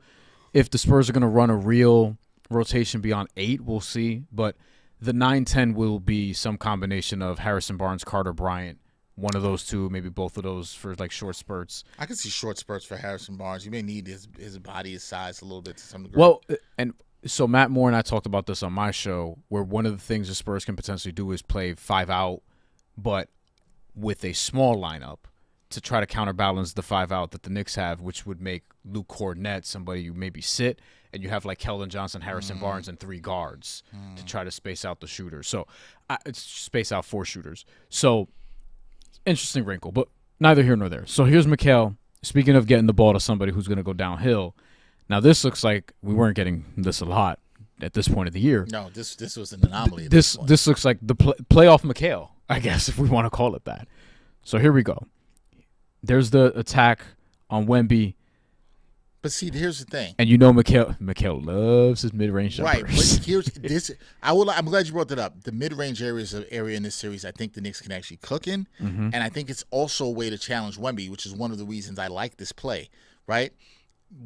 if the Spurs are going to run a real rotation beyond 8. We'll see. But the 9-10 will be some combination of Harrison Barnes, Carter Bryant, one of those two, maybe both of those for like short spurts. I can see short spurts for Harrison Barnes. You may need his body, his size a little bit to some degree. Well, and so Matt Moore and I talked about this on my show, where one of the things the Spurs can potentially do is play 5 out, but with a small lineup to try to counterbalance the 5 out that the Knicks have, which would make Luke Cornett somebody you maybe sit, and you have like Keldon Johnson, Harrison Barnes, and 3 guards to try to space out the shooters. So it's space out 4 shooters. So interesting wrinkle, but neither here nor there. So here's Mikhail. Speaking of getting the ball to somebody who's going to go downhill, now this looks like we weren't getting this a lot. at this point of the year. No, this was an anomaly. This looks like the playoff McHale, I guess, if we want to call it that. So here we go. There's the attack on Wemby. But see, here's the thing. And you know McHale loves his mid-range jumpers. Right, but here's this. I'm glad you brought that up. The mid-range area is an area in this series I think the Knicks can actually cook in. Mm-hmm. And I think it's also a way to challenge Wemby, which is one of the reasons I like this play, right?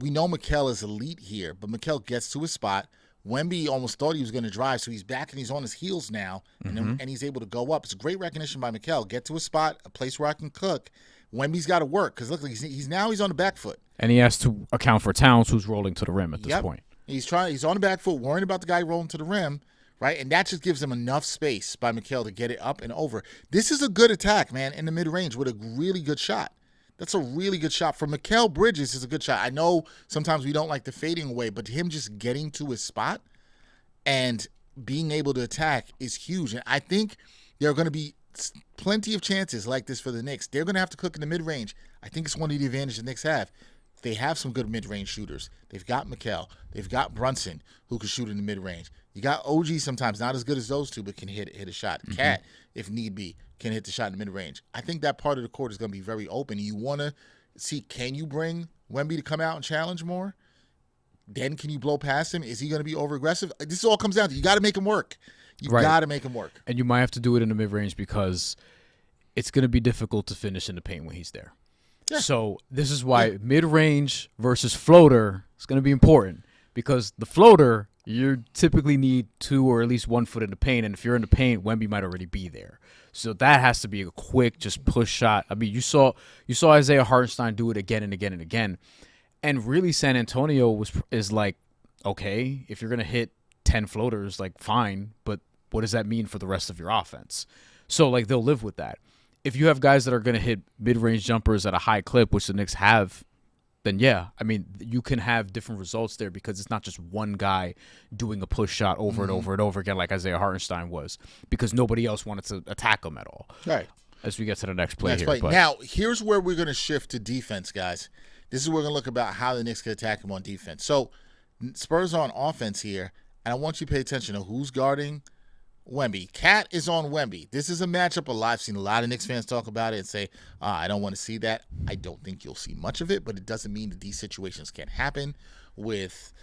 We know McHale is elite here, but McHale gets to his spot. Wemby almost thought he was going to drive, so he's back and he's on his heels now, and he's able to go up. It's great recognition by McHale. Get to a spot, a place where I can cook. Wemby's got to work because look, he's on the back foot. And he has to account for Towns, who's rolling to the rim at this point. He's on the back foot, worrying about the guy rolling to the rim, right? And that just gives him enough space by McHale to get it up and over. This is a good attack, man, in the mid-range with a really good shot. That's a really good shot. For Mikal Bridges, is a good shot. I know sometimes we don't like the fading away, but him just getting to his spot and being able to attack is huge. And I think there are going to be plenty of chances like this for the Knicks. They're going to have to cook in the mid-range. I think it's one of the advantages the Knicks have. They have some good mid-range shooters. They've got Mikal. They've got Brunson, who can shoot in the mid-range. You got OG sometimes, not as good as those two, but can hit a shot. Cat, if need be, can hit the shot in the mid-range. I think that part of the court is going to be very open. You want to see, can you bring Wemby to come out and challenge more? Then can you blow past him? Is he going to be over-aggressive? This all comes down to you got to make him work. You got to make him work. And you might have to do it in the mid-range because it's going to be difficult to finish in the paint when he's there. Yeah. So this is why mid-range versus floater is going to be important because the floater, you typically need 2 or at least 1 foot in the paint, and if you're in the paint, Wemby might already be there. So that has to be a quick, just push shot. I mean, you saw Isaiah Hartenstein do it again and again and again, and really San Antonio is like, okay, if you're gonna hit 10 floaters, like fine, but what does that mean for the rest of your offense? So like they'll live with that. If you have guys that are gonna hit mid-range jumpers at a high clip, which the Knicks have, then yeah, I mean, you can have different results there because it's not just one guy doing a push shot over and over and over again like Isaiah Hartenstein was because nobody else wanted to attack him at all. Right. As we get to the next play here. But now, here's where we're going to shift to defense, guys. This is where we're going to look about how the Knicks can attack him on defense. So, Spurs are on offense here, and I want you to pay attention to who's guarding Wemby. Cat is on Wemby. This is a matchup I've seen a lot of Knicks fans talk about it and say, I don't want to see that. I don't think you'll see much of it, but it doesn't mean that these situations can't happen with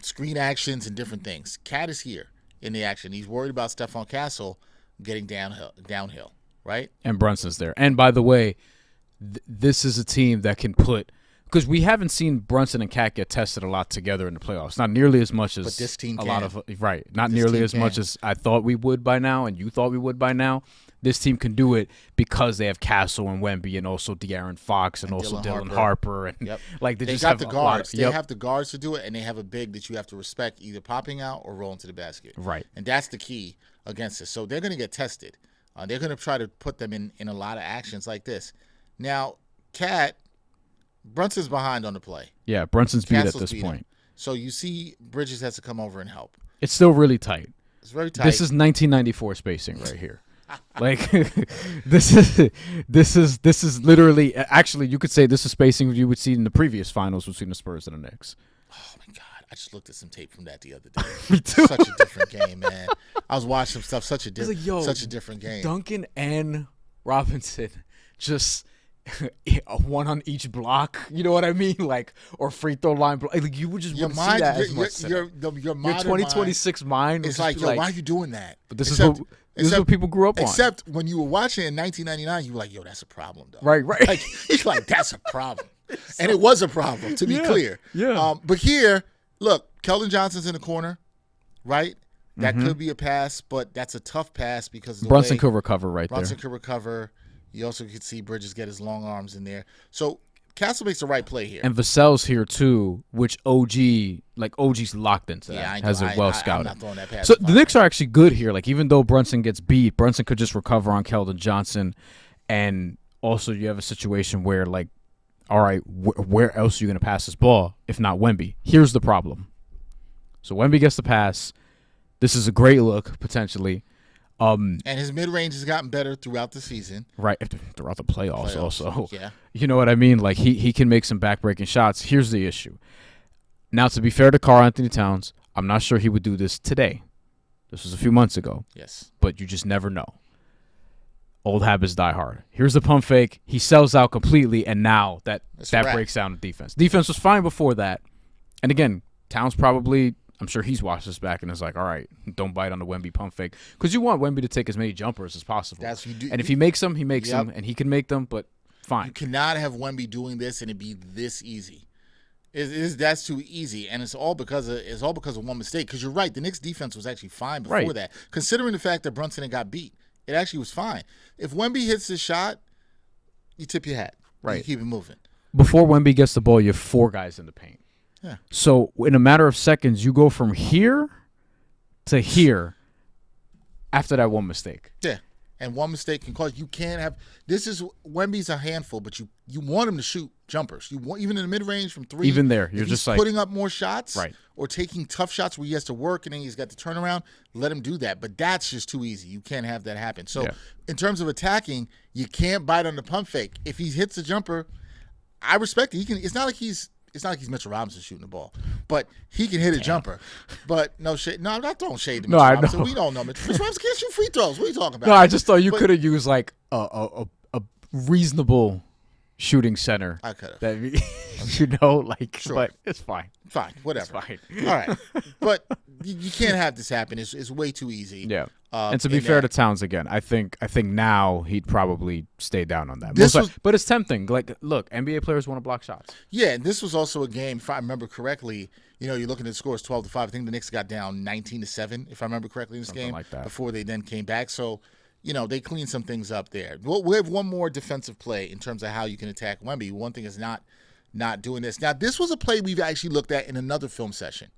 screen actions and different things. Cat is here in the action. He's worried about Stephon Castle getting downhill, right? And Brunson's there. And by the way, this is a team that can put – because we haven't seen Brunson and Cat get tested a lot together in the playoffs. Not nearly as much as this team a lot of Not nearly as much as I thought we would by now, and you thought we would by now. This team can do it because they have Castle and Wemby, and also De'Aaron Fox, and also Dylan Harper, and like they just got have the guards. They have the guards to do it, and they have a big that you have to respect, either popping out or rolling to the basket. Right, and that's the key against this. So they're going to get tested. They're going to try to put them in a lot of actions like this. Now, Cat. Brunson's behind on the play. Yeah, Brunson's beat at this point. So you see Bridges has to come over and help. It's still really tight. It's very tight. This is 1994 spacing right here. Like this is literally actually you could say this is spacing you would see in the previous finals between the Spurs and the Knicks. Oh my God. I just looked at some tape from that the other day. Me too. Such a different game, man. I was watching some stuff, such a different game. Duncan and Robinson just one on each block, you know what I mean? Like, or free throw line block. Like, you would just wouldn't see that as much. Your 2026 mind is like, yo, why are you doing that? But this is what people grew up on. Except when you were watching it in 1999, you were like, yo, that's a problem, though. Right. Like, he's like, that's a problem. And it was a problem, to be clear. Yeah. But here, look, Keldon Johnson's in the corner, right? That could be a pass, but that's a tough pass because of the Brunson could recover there. Brunson could recover. You also could see Bridges get his long arms in there. So Castle makes the right play here. And Vassell's here too, which OG's locked into that. I know. Has it well scouted. I'm not throwing that pass. So the Knicks are actually good here. Like, even though Brunson gets beat, Brunson could just recover on Keldon Johnson. And also you have a situation where, like, all right, where else are you going to pass this ball if not Wemby? Here's the problem. So Wemby gets the pass. This is a great look, potentially. And his mid-range has gotten better throughout the season. Right, throughout the playoffs also. Yeah. You know what I mean? Like, he can make some back-breaking shots. Here's the issue. Now, to be fair to Karl-Anthony Towns, I'm not sure he would do this today. This was a few months ago. Yes. But you just never know. Old habits die hard. Here's the pump fake. He sells out completely, and now that breaks down the defense. Defense was fine before that. And again, Towns probably, I'm sure he's watched this back and is like, all right, don't bite on the Wemby pump fake. Because you want Wemby to take as many jumpers as possible. That's what you do. And if he makes them, he makes them, and he can make them, but fine. You cannot have Wemby doing this and it be this easy. That's too easy, and it's all because of one mistake. Because you're right, the Knicks defense was actually fine before that. Considering the fact that Brunson had got beat, it actually was fine. If Wemby hits his shot, you tip your hat. Right. You keep it moving. Before Wemby gets the ball, you have 4 guys in the paint. Yeah. So in a matter of seconds, you go from here to here after that one mistake. Yeah. And one mistake can cause you can't have Wemby's a handful, but you want him to shoot jumpers. You want even in the mid range from 3. Even there, you're just like putting up more shots, right? Or taking tough shots where he has to work and then he's got the turnaround. Let him do that, but that's just too easy. You can't have that happen. So in terms of attacking, you can't bite on the pump fake. If he hits a jumper, I respect it. He can. It's not like he's Mitchell Robinson shooting the ball, but he can hit a jumper. But no shade. No, I'm not throwing shade to Mitchell Robinson. We don't know Mitchell Robinson can't shoot free throws. What are you talking about? No, I just thought you could have used like a reasonable shooting center. I could have. That sure. But it's fine. Fine, whatever. It's fine. All right, but you can't have this happen. It's way too easy. Yeah. And to be fair to Towns again, I think now he'd probably stay down on that. But it's tempting. Like, look, NBA players want to block shots. Yeah, and this was also a game, if I remember correctly, you're looking at the scores 12-5. I think the Knicks got down 19-7, if I remember correctly, in this game like that. Before they then came back. So, they cleaned some things up there. We have one more defensive play in terms of how you can attack Wemby. One thing is not doing this. Now, this was a play we've actually looked at in another film session.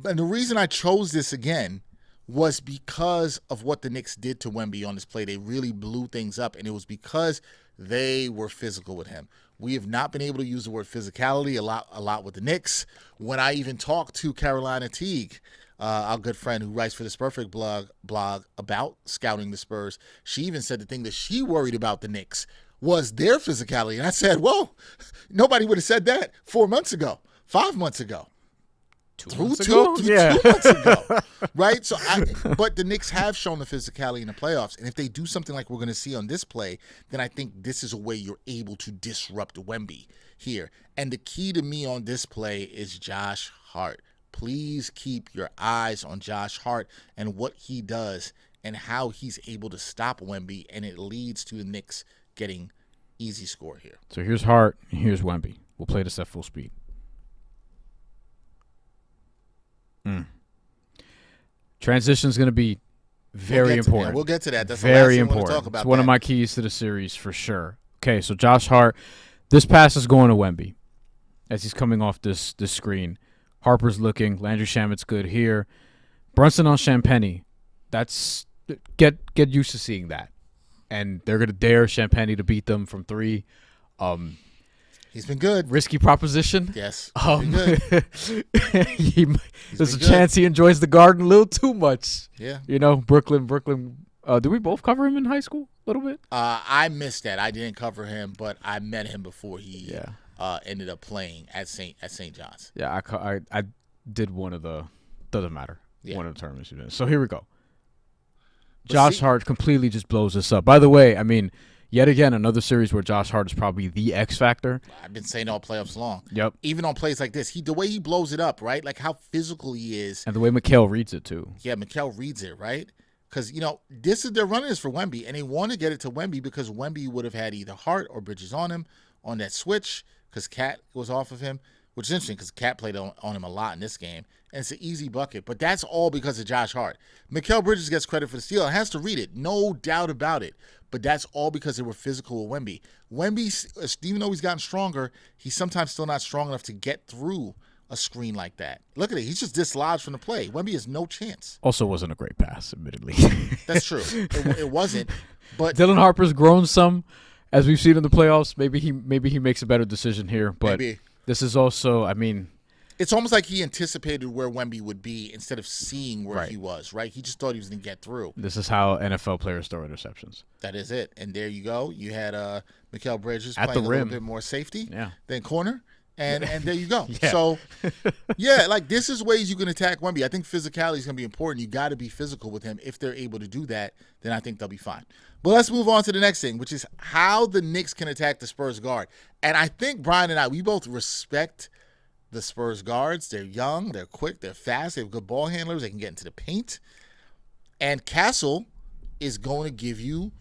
And the reason I chose this again was because of what the Knicks did to Wemby on this play. They really blew things up, and it was because they were physical with him. We have not been able to use the word physicality a lot with the Knicks. When I even talked to Carolina Teague, our good friend who writes for the Spurfect blog about scouting the Spurs, she even said the thing that she worried about the Knicks was their physicality. And I said, well, nobody would have said that 4 months ago, 5 months ago. 2 months ago, right? So, but the Knicks have shown the physicality in the playoffs, and if they do something like we're going to see on this play, then I think this is a way you're able to disrupt Wemby here. And the key to me on this play is Josh Hart. Please keep your eyes on Josh Hart and what he does and how he's able to stop Wemby, and it leads to the Knicks getting easy score here. So here's Hart, and here's Wemby. We'll play this at full speed. Transition is going to be very important. We'll get to that. That's very the last thing important. We'll talk about. It's one of my keys to the series for sure. Okay, so Josh Hart, this pass is going to Wemby as he's coming off this screen. Harper's looking. Landry Shamit's good here. Brunson on Champagnie. That's get used to seeing that, and they're going to dare Champagnie to beat them from 3. He's been good. Risky proposition. Yes. There's a chance he enjoys the Garden a little too much. Yeah. Brooklyn. Did we both cover him in high school a little bit? I missed that. I didn't cover him, but I met him before he ended up playing at St. John's. Yeah, I did one of the doesn't matter. Yeah. One of the tournaments you did. So here we go. Josh Hart completely just blows this up. By the way, I mean, yet again, another series where Josh Hart is probably the X factor. I've been saying all playoffs long. Yep. Even on plays like this, the way he blows it up, right? Like how physical he is. And the way Mikal reads it, too. Yeah, Mikal reads it, right? Because, they're running this for Wemby, and they want to get it to Wemby because Wemby would have had either Hart or Bridges on him on that switch because Cat was off of him, which is interesting because Cat played on him a lot in this game. And it's an easy bucket, but that's all because of Josh Hart. Mikal Bridges gets credit for the steal and has to read it, no doubt about it. But that's all because they were physical with Wemby. Wemby, even though he's gotten stronger, he's sometimes still not strong enough to get through a screen like that. Look at it. He's just dislodged from the play. Wemby has no chance. Also wasn't a great pass, admittedly. That's true. It wasn't. But Dylan Harper's grown some, as we've seen in the playoffs. Maybe he makes a better decision here. But this is also, I mean, it's almost like he anticipated where Wemby would be instead of seeing where he was, right? He just thought he was going to get through. This is how NFL players throw interceptions. That is it. And there you go. You had Mikal Bridges at playing the rim. A little bit more safety than corner. And there you go. Yeah. So, yeah, like this is ways you can attack Wemby. I think physicality is going to be important. You got to be physical with him. If they're able to do that, then I think they'll be fine. But let's move on to the next thing, which is how the Knicks can attack the Spurs guard. And I think Brian and I, we both respect the Spurs guards. They're young, they're quick, they're fast, they have good ball handlers, they can get into the paint. And Castle is going to give you,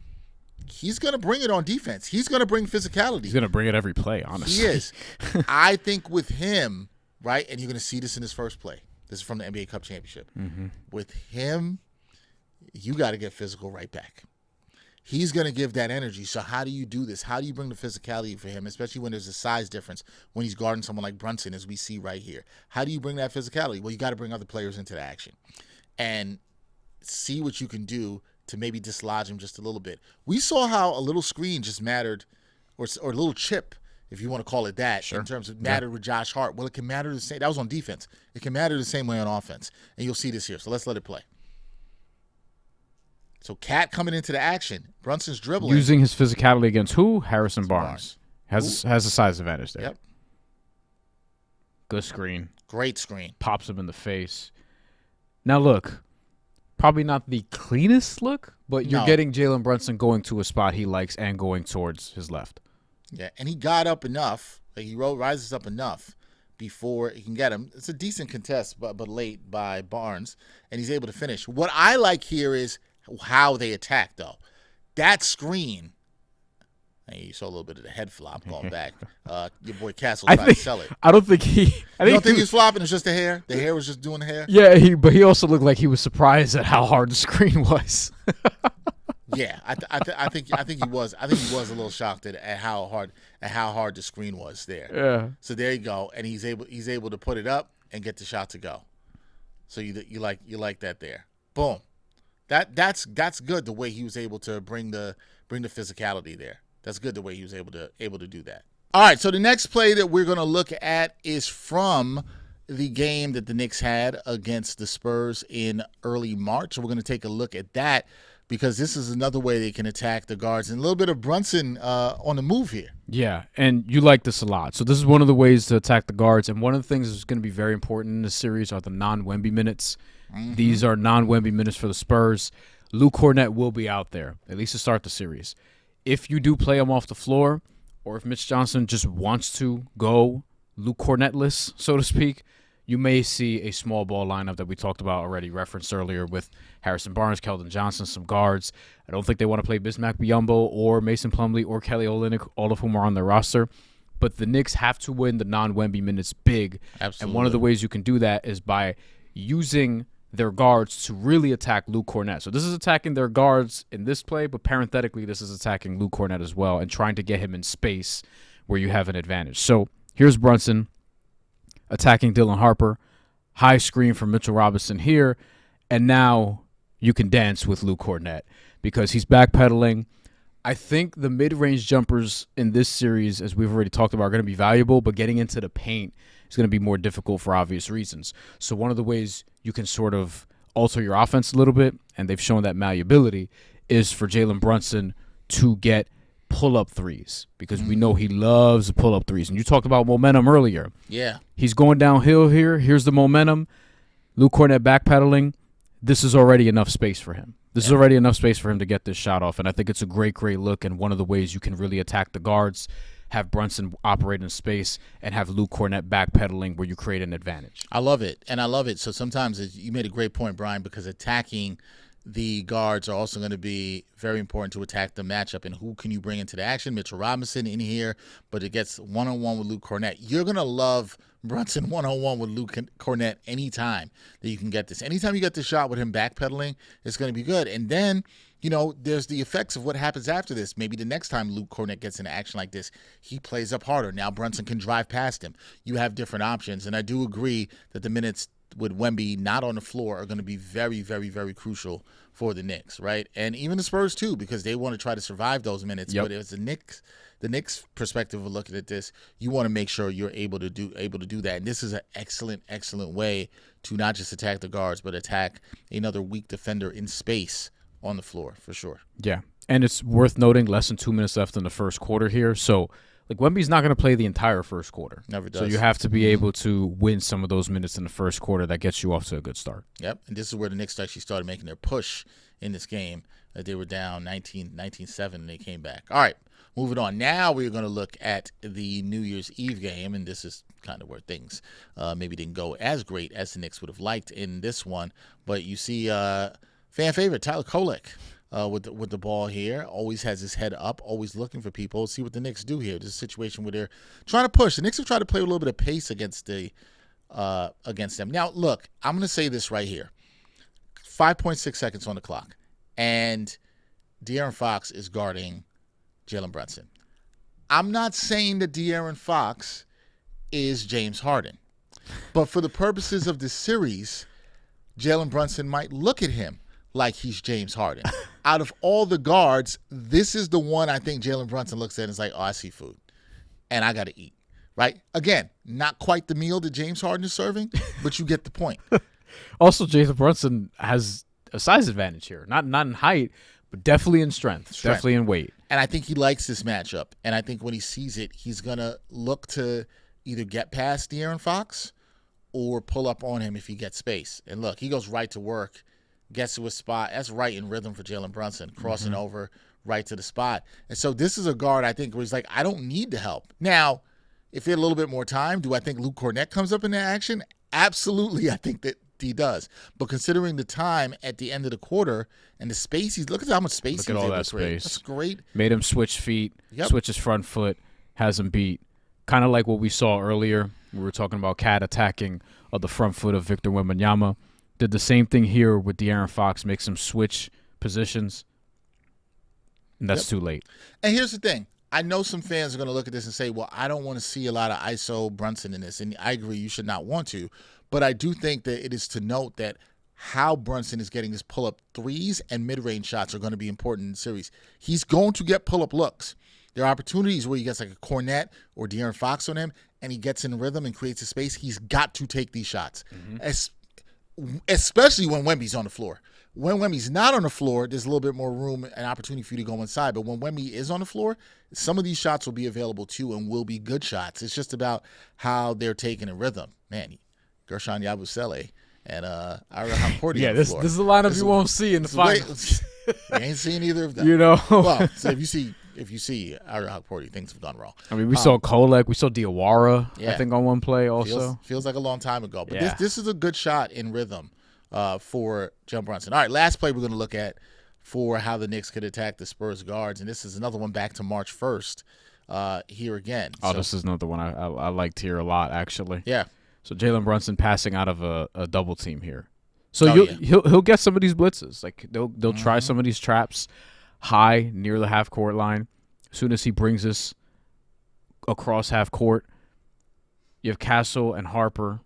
he's going to bring it on defense. He's going to bring physicality. He's going to bring it every play, honestly. He is. I think with him, right, and you're going to see this in his first play. This is from the NBA Cup Championship. Mm-hmm. With him, you got to get physical right back. He's going to give that energy. So how do you do this? How do you bring the physicality for him, especially when there's a size difference when he's guarding someone like Brunson, as we see right here? How do you bring that physicality? Well, you got to bring other players into the action and see what you can do to maybe dislodge him just a little bit. We saw how a little screen just mattered, or a little chip, if you want to call it that, sure, in terms of mattered with Josh Hart. Well, it can matter the same. That was on defense. It can matter the same way on offense. And you'll see this here. So let's let it play. So Cat coming into the action. Brunson's dribbling. Using his physicality against who? Harrison Barnes. Has a size advantage there. Yep. Good screen. Great screen. Pops him in the face. Now look, probably not the cleanest look, but you're getting Jalen Brunson going to a spot he likes and going towards his left. Yeah, and he got up enough. Like he rises up enough before he can get him. It's a decent contest, but late by Barnes, and he's able to finish. What I like here is how they attack, though. That screen, you saw a little bit of the head flop going back. Your boy Castle tried to sell it. I don't think he... You don't think he was flopping? It's just the hair? The hair was just doing the hair? Yeah, but he also looked like he was surprised at how hard the screen was. Yeah, I think he was. I think he was a little shocked at how hard the screen was there. Yeah. So there you go, and he's able to put it up and get the shot to go. So you like that there. Boom. That's good, the way he was able to bring the physicality there. That's good, the way he was able to do that. All right, so the next play that we're going to look at is from the game that the Knicks had against the Spurs in early March. So we're going to take a look at that, because this is another way they can attack the guards. And a little bit of Brunson on the move here. Yeah, and you like this a lot. So this is one of the ways to attack the guards. And one of the things that's going to be very important in this series are the non-Wemby minutes. Mm-hmm. These are non-Wemby minutes for the Spurs. Luke Kornet will be out there, at least to start the series. If you do play him off the floor, or if Mitch Johnson just wants to go Luke Kornet-less, so to speak, you may see a small ball lineup that we talked about already, referenced earlier, with Harrison Barnes, Keldon Johnson, some guards. I don't think they want to play Bismack Biyombo or Mason Plumlee or Kelly Olynyk, all of whom are on their roster. But the Knicks have to win the non-Wemby minutes big. Absolutely. And one of the ways you can do that is by using their guards to really attack Luke Kornet. So this is attacking their guards in this play, but parenthetically, this is attacking Luke Kornet as well and trying to get him in space where you have an advantage. So here's Brunson attacking Dylan Harper. High screen from Mitchell Robinson here. And now you can dance with Luke Kornet because he's backpedaling. I think the mid-range jumpers in this series, as we've already talked about, are going to be valuable, but getting into the paint is going to be more difficult for obvious reasons. So one of the ways you can sort of alter your offense a little bit, and they've shown that malleability, is for Jalen Brunson to get pull-up threes, because we know he loves the pull-up threes. And you talked about momentum earlier. Yeah. He's going downhill here. Here's the momentum. Luke Kornet backpedaling. This is already enough space for him. This is already enough space for him to get this shot off, and I think it's a great, great look, and one of the ways you can really attack the guards, have Brunson operate in space, and have Luke Kornet backpedaling where you create an advantage. I love it, and I love it. So sometimes you made a great point, Brian, because attacking the guards are also going to be very important to attack the matchup. And who can you bring into the action? Mitchell Robinson in here, but it gets one-on-one with Luke Kornet. You're going to love Brunson one-on-one with Luke Kornet anytime that you can get this. Anytime you get the shot with him backpedaling, it's going to be good. And then, you know, there's the effects of what happens after this. Maybe the next time Luke Kornet gets into action like this, he plays up harder. Now Brunson can drive past him. You have different options. And I do agree that the minutes with Wemby not on the floor are going to be very, very, very crucial for the Knicks, right? And even the Spurs too, because they want to try to survive those minutes. Yep. But if it's the Knicks perspective of looking at this, you want to make sure you're able to do that. And this is an excellent, excellent way to not just attack the guards, but attack another weak defender in space on the floor for sure. Yeah, and it's worth noting less than 2 minutes left in the first quarter here. So like Wemby's not going to play the entire first quarter. Never does. So you have to be able to win some of those minutes in the first quarter. That gets you off to a good start. Yep, and this is where the Knicks actually started making their push in this game. They were down 19-7, and they came back. All right, moving on. Now we're going to look at the New Year's Eve game, and this is kind of where things maybe didn't go as great as the Knicks would have liked in this one. But you see fan favorite Tyler Kolek with the ball here. Always has his head up, always looking for people. See what the Knicks do here. This is a situation where they're trying to push. The Knicks have tried to play with a little bit of pace against them. Now, look, I'm going to say this right here. 5.6 seconds on the clock. And De'Aaron Fox is guarding Jalen Brunson. I'm not saying that De'Aaron Fox is James Harden. But for the purposes of this series, Jalen Brunson might look at him like he's James Harden. Out of all the guards, this is the one I think Jalen Brunson looks at and is like, oh, I see food. And I got to eat. Right? Again, not quite the meal that James Harden is serving, but you get the point. Also, Jalen Brunson has a size advantage here. Not in height, but definitely in strength. Definitely in weight. And I think he likes this matchup. And I think when he sees it, he's going to look to either get past De'Aaron Fox or pull up on him if he gets space. And look, he goes right to work, gets to a spot. That's right in rhythm for Jalen Brunson, crossing over right to the spot. And so this is a guard, I think, where he's like, I don't need the help. Now, if he had a little bit more time, do I think Luke Cornett comes up in that action? Absolutely, I think that he does. But considering the time at the end of the quarter and the space, look at how much space he's able to create. That's great. Made him switch feet, switch his front foot, has him beat. Kind of like what we saw earlier. We were talking about Cat attacking the front foot of Victor Wembanyama. Did the same thing here with De'Aaron Fox, makes him switch positions. And that's too late. And here's the thing. I know some fans are going to look at this and say, well, I don't want to see a lot of ISO Brunson in this. And I agree, you should not want to. But I do think that it is to note that how Brunson is getting his pull-up threes and mid-range shots are going to be important in the series. He's going to get pull-up looks. There are opportunities where he gets like a Cornett or De'Aaron Fox on him, and he gets in rhythm and creates a space. He's got to take these shots, especially when Wemby's on the floor. When Wemby's not on the floor, there's a little bit more room and opportunity for you to go inside. But when Wemby is on the floor, some of these shots will be available too and will be good shots. It's just about how they're taken in rhythm. Man, Gershon Yabusele and Ira Hamporti. Yeah, this is a lineup you won't see in the finals. You ain't seen either of them. You know. Well, so if you see Ira Hamporti, things have gone wrong. I mean, we saw Kolek, we saw Diawara, I think, on one play also. Feels like a long time ago. But this is a good shot in rhythm for Jalen Brunson. All right, last play we're going to look at for how the Knicks could attack the Spurs guards. And this is another one back to March 1st here again. This is another one I liked here a lot, actually. Yeah. So Jalen Brunson passing out of a double team here. So he'll get some of these blitzes. Like they'll try some of these traps high near the half court line. As soon as he brings this across half court, you have Castle and Harper.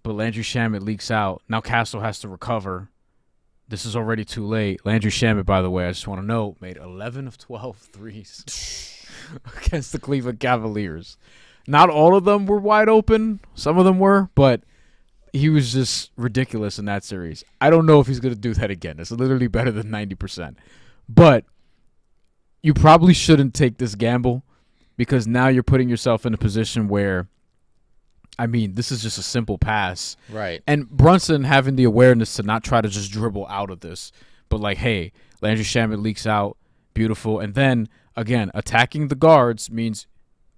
But Landry Shamet leaks out. Now Castle has to recover. This is already too late. Landry Shamet, by the way, I just want to note, made 11 of 12 threes against the Cleveland Cavaliers. Not all of them were wide open. Some of them were, but he was just ridiculous in that series. I don't know if he's going to do that again. It's literally better than 90%. But you probably shouldn't take this gamble because now you're putting yourself in a position where, I mean, this is just a simple pass. Right. And Brunson having the awareness to not try to just dribble out of this, but like, hey, Landry Shamet leaks out, beautiful. And then, again, attacking the guards means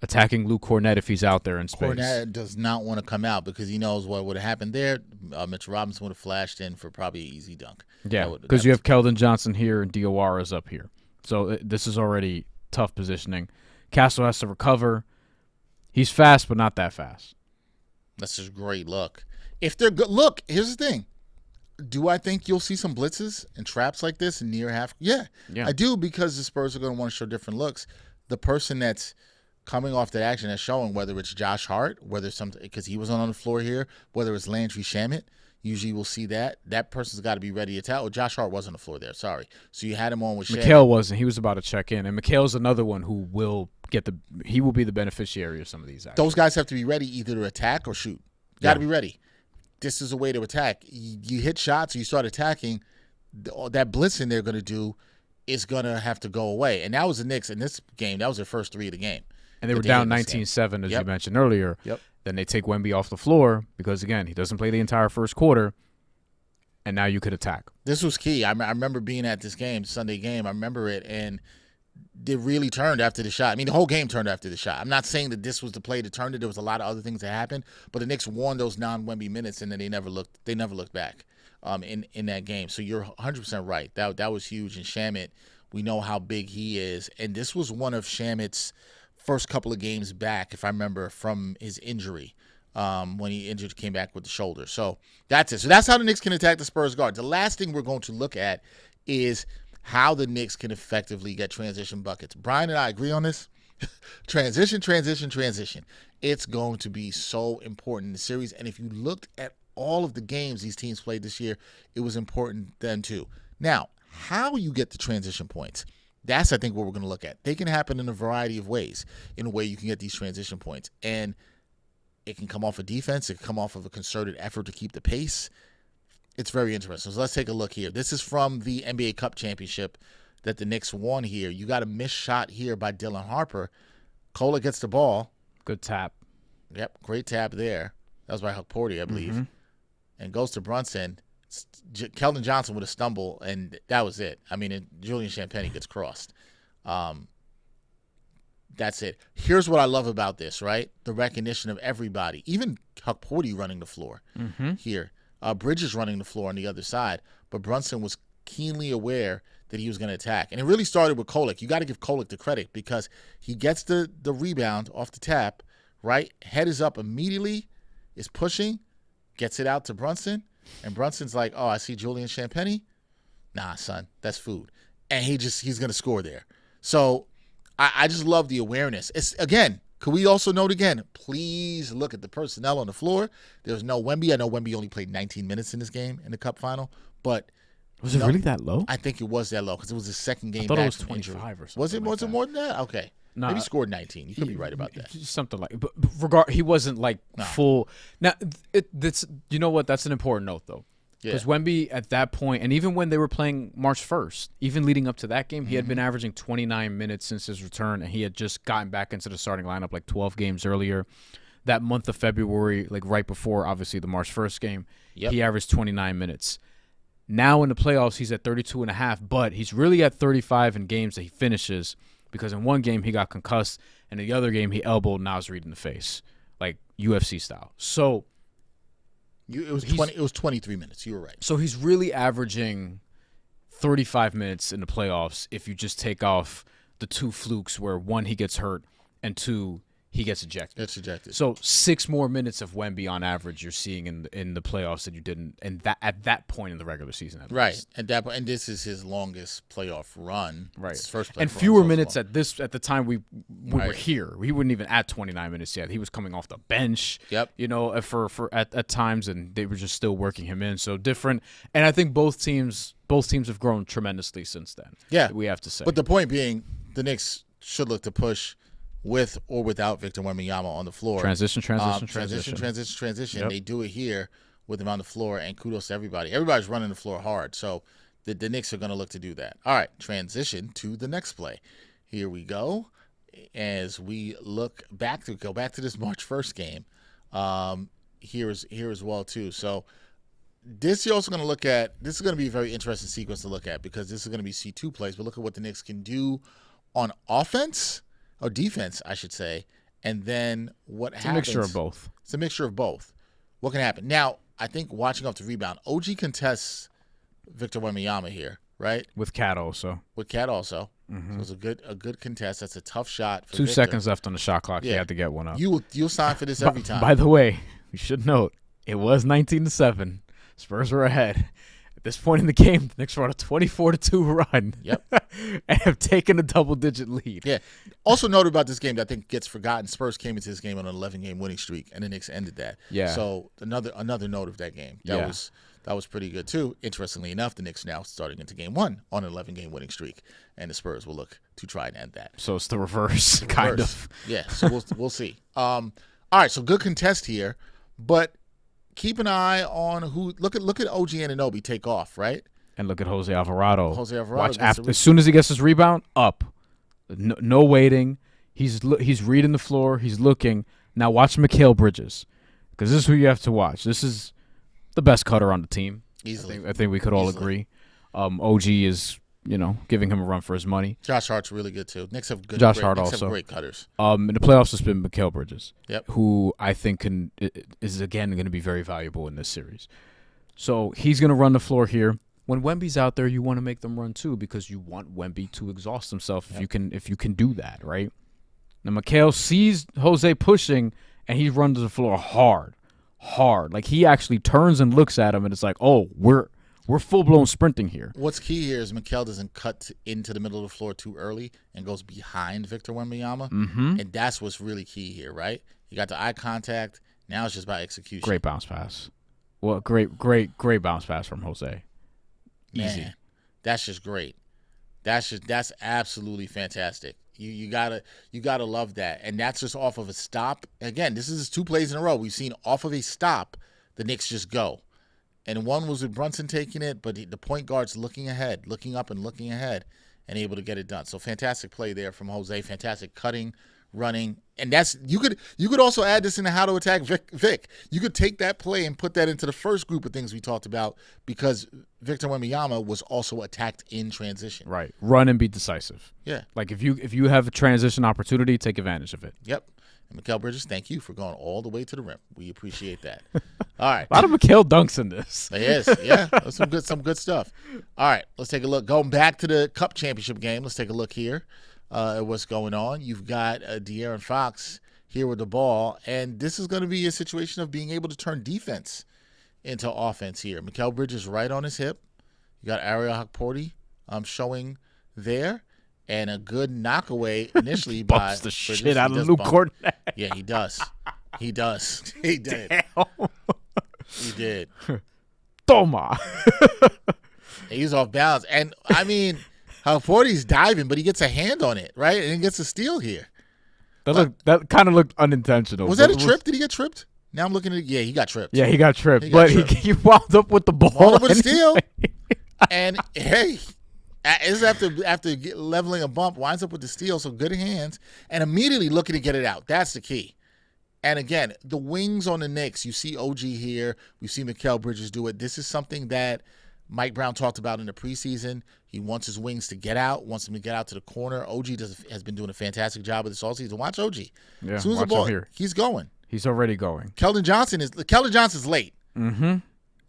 attacking Luke Cornett if he's out there in space. Cornett does not want to come out because he knows what would have happened there. Mitch Robinson would have flashed in for probably an easy dunk. Yeah, because you have Keldon Johnson here and Diawara's up here. So this is already tough positioning. Castle has to recover. He's fast, but not that fast. That's just a great look. If they're good, look, here's the thing. Do I think you'll see some blitzes and traps like this in near half? Yeah, I do, because the Spurs are going to want to show different looks. The person that's coming off that action that's showing, whether it's Josh Hart, whether it's something because he wasn't on the floor here, whether it's Landry Shamet, usually we'll see that. That person's got to be ready to tell. Josh Hart wasn't on the floor there, sorry. So you had him on with Shamet. Mikal wasn't. He was about to check in. And Mikal's another one who will he will be the beneficiary of some of these actions. Those guys have to be ready either to attack or shoot. Got to be ready. This is a way to attack. You hit shots, or you start attacking. That blitzing they're going to do is going to have to go away. And that was the Knicks in this game. That was their first 3 of the game. And they were down 19-7, as you mentioned earlier. Yep. Then they take Wemby off the floor because, again, he doesn't play the entire first quarter, and now you could attack. This was key. I remember being at this game, Sunday game. I remember it, and it really turned after the shot. I mean, the whole game turned after the shot. I'm not saying that this was the play that turned it. There was a lot of other things that happened, but the Knicks won those non-Wemby minutes, and then they never looked back in that game. So you're 100% right. That was huge. And Shamet, we know how big he is, and this was one of Shamet's first couple of games back, if I remember, from his injury. When he came back with the shoulder. So that's it. So that's how the Knicks can attack the Spurs guard. The last thing we're going to look at is how the Knicks can effectively get transition buckets. Brian and I agree on this. Transition. It's going to be so important in the series. And if you looked at all of the games these teams played this year, it was important then too. Now, how you get the transition points, that's, I think, what we're going to look at. They can happen in a variety of ways, in a way you can get these transition points. And it can come off of defense. It can come off of a concerted effort to keep the pace. It's very interesting. So let's take a look here. This is from the NBA Cup Championship that the Knicks won here. You got a missed shot here by Dylan Harper. Kola gets the ball. Good tap. Yep, great tap there. That was by Hukporti, I believe. And goes to Brunson. Keldon Johnson with a stumble, and that was it. I mean, Julian Champagnie gets crossed. That's it. Here's what I love about this, right? The recognition of everybody. Even Hukporti running the floor here. Bridges running the floor on the other side. But Brunson was keenly aware that he was going to attack. And it really started with Kolek. You got to give Kolek the credit because he gets the rebound off the tap, right? Head is up immediately, is pushing, gets it out to Brunson. And Brunson's like, oh, I see Julian Champagnie. Nah, son, that's food. And he's going to score there. So I just love the awareness. It's, again, could we also note again, please look at the personnel on the floor. There's no Wemby. I know Wemby only played 19 minutes in this game in the Cup final, but was it really that low? I think it was that low because it was his second game. I thought back it was from 25 injury. or something. Was it more than that? Okay. Nah, maybe he scored 19. You could be right about that. Something like, but he wasn't like full. Now, you know what? That's an important note though. Because Wemby at that point, and even when they were playing March 1st, even leading up to that game, he had been averaging 29 minutes since his return, and he had just gotten back into the starting lineup like 12 games earlier. That month of February, like right before, obviously, the March 1st game, he averaged 29 minutes. Now in the playoffs, he's at 32.5, but he's really at 35 in games that he finishes because in one game he got concussed, and in the other game he elbowed Naz Reid in the face, like UFC style. So it was 23 minutes. You were right. So he's really averaging 35 minutes in the playoffs if you just take off the two flukes where one, he gets hurt, and two, he gets ejected. So 6 more minutes of Wemby on average you're seeing in the playoffs than you didn't at that point in the regular season. Right. At that point, and this is his longest playoff run. Right. His first playoff and fewer minutes at the time we were here. He wouldn't even at 29 minutes yet. He was coming off the bench. Yep. You know, for at times, and they were just still working him in. So different. And I think both teams have grown tremendously since then. Yeah. We have to say. But the point being, the Knicks should look to push with or without Victor Wembanyama on the floor. Transition. Yep. They do it here with him on the floor, and kudos to everybody. Everybody's running the floor hard, so the Knicks are going to look to do that. All right, transition to the next play. Here we go. As we go back to this March 1st game, here as well too. So this you're also going to look at. This is going to be a very interesting sequence to look at because this is going to be C2 plays. But look at what the Knicks can do on offense. Or defense, I should say, and then what happens. It's a mixture of both. It's a mixture of both. What can happen? Now, I think watching off the rebound, OG contests Victor Wembanyama here, right? With Cat also. So it's a good contest. That's a tough shot for 2 Victor. seconds left on the shot clock. Yeah. He had to get one up. You'll sign for this every time. By the way, we should note, it was 19-7. Spurs were ahead. At this point in the game, the Knicks were on a 24-2 run. Yep. And have taken a double-digit lead. Yeah. Also noted about this game that I think gets forgotten, Spurs came into this game on an 11-game winning streak, and the Knicks ended that. Yeah. So another note of that game. That was pretty good, too. Interestingly enough, the Knicks now starting into game 1 on an 11-game winning streak, and the Spurs will look to try and end that. So it's the reverse, kind of. Yeah, so we'll see. All right, so good contest here, but keep an eye on who – look at OG Anunoby take off, right? And look at Jose Alvarado. Jose Alvarado Watch as soon as he gets his rebound, up. No waiting. He's reading the floor. He's looking. Now watch Mikal Bridges, because this is who you have to watch. This is the best cutter on the team. Easily. I think we could all agree. OG is, giving him a run for his money. Josh Hart's really good too. Knicks have good. Josh Hart Knicks also have great cutters. In the playoffs, it's been Mikal Bridges. Yep. Who I think is again going to be very valuable in this series. So he's going to run the floor here. When Wemby's out there, you want to make them run too, because you want Wemby to exhaust himself if you can do that, right? Now Mikal sees Jose pushing, and he runs the floor hard. Like he actually turns and looks at him, and it's like, oh, we're full blown sprinting here. What's key here is Mikal doesn't cut into the middle of the floor too early and goes behind Victor Wembanyama, and that's what's really key here, right? You got the eye contact. Now it's just about execution. Great bounce pass. Well, great bounce pass from Jose. Easy. Man, that's just great. That's absolutely fantastic. You gotta love that, and that's just off of a stop. Again, this is 2 plays in a row. We've seen off of a stop, the Knicks just go, and one was with Brunson taking it, but the point guard's looking ahead, looking up and looking ahead, and able to get it done. So fantastic play there from Jose. Fantastic cutting, running, and that's you could also add this into how to attack Vic. You could take that play and put that into the first group of things we talked about, because Victor Wembanyama was also attacked in transition. Right, run and be decisive. Yeah, like if you have a transition opportunity, take advantage of it. Yep. And Mikal Bridges, thank you for going all the way to the rim. We appreciate that. All right, a lot of Mikal dunks in this. Yes, yeah, that's some good stuff. All right, let's take a look. Going back to the Cup championship game, let's take a look here. What's going on. You've got De'Aaron Fox here with the ball, and this is going to be a situation of being able to turn defense into offense here. Mikal Bridges right on his hip. You got Ariel Hukporti showing there, and a good knockaway initially by Bumps the Bridges. shit out of Luke Cornet. Yeah, he does. He did. Damn. He did. Toma. He's off balance, and I mean, Hukporti's diving, but he gets a hand on it, right? And he gets a steal here. That kind of looked unintentional. Was that a trip? Did he get tripped? Now I'm looking at it. Yeah, he got tripped. Yeah, he got tripped. He wound up with the ball. Wound up with a steal. And, hey, this is after leveling a bump, winds up with the steal, so good hands, and immediately looking to get it out. That's the key. And, again, the wings on the Knicks, you see OG here. We've seen Mikal Bridges do it. This is something that Mike Brown talked about in the preseason. He wants his wings to get out, wants them to get out to the corner. OG has been doing a fantastic job of this all season. Watch OG. Yeah, as soon as the ball, he's going. He's already going. Keldon Johnson's late. Mm-hmm.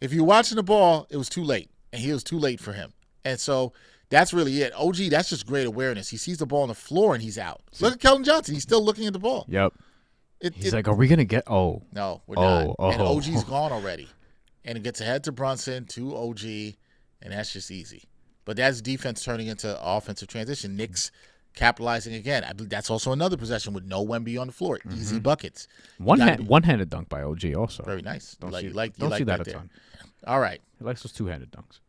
If you're watching the ball, it was too late, and he was too late for him. And so that's really it. OG, that's just great awareness. He sees the ball on the floor, and he's out. Look at Keldon Johnson. He's still looking at the ball. Yep. He's like, are we going to get – No, we're not. And OG's gone already. And it gets ahead to Brunson, to OG, and that's just easy. But that's defense turning into offensive transition. Knicks capitalizing again. I believe that's also another possession with no Wemby on the floor. Mm-hmm. Easy buckets. One-handed dunk by OG also. Very nice. Don't see that a ton. All right. He likes those two-handed dunks.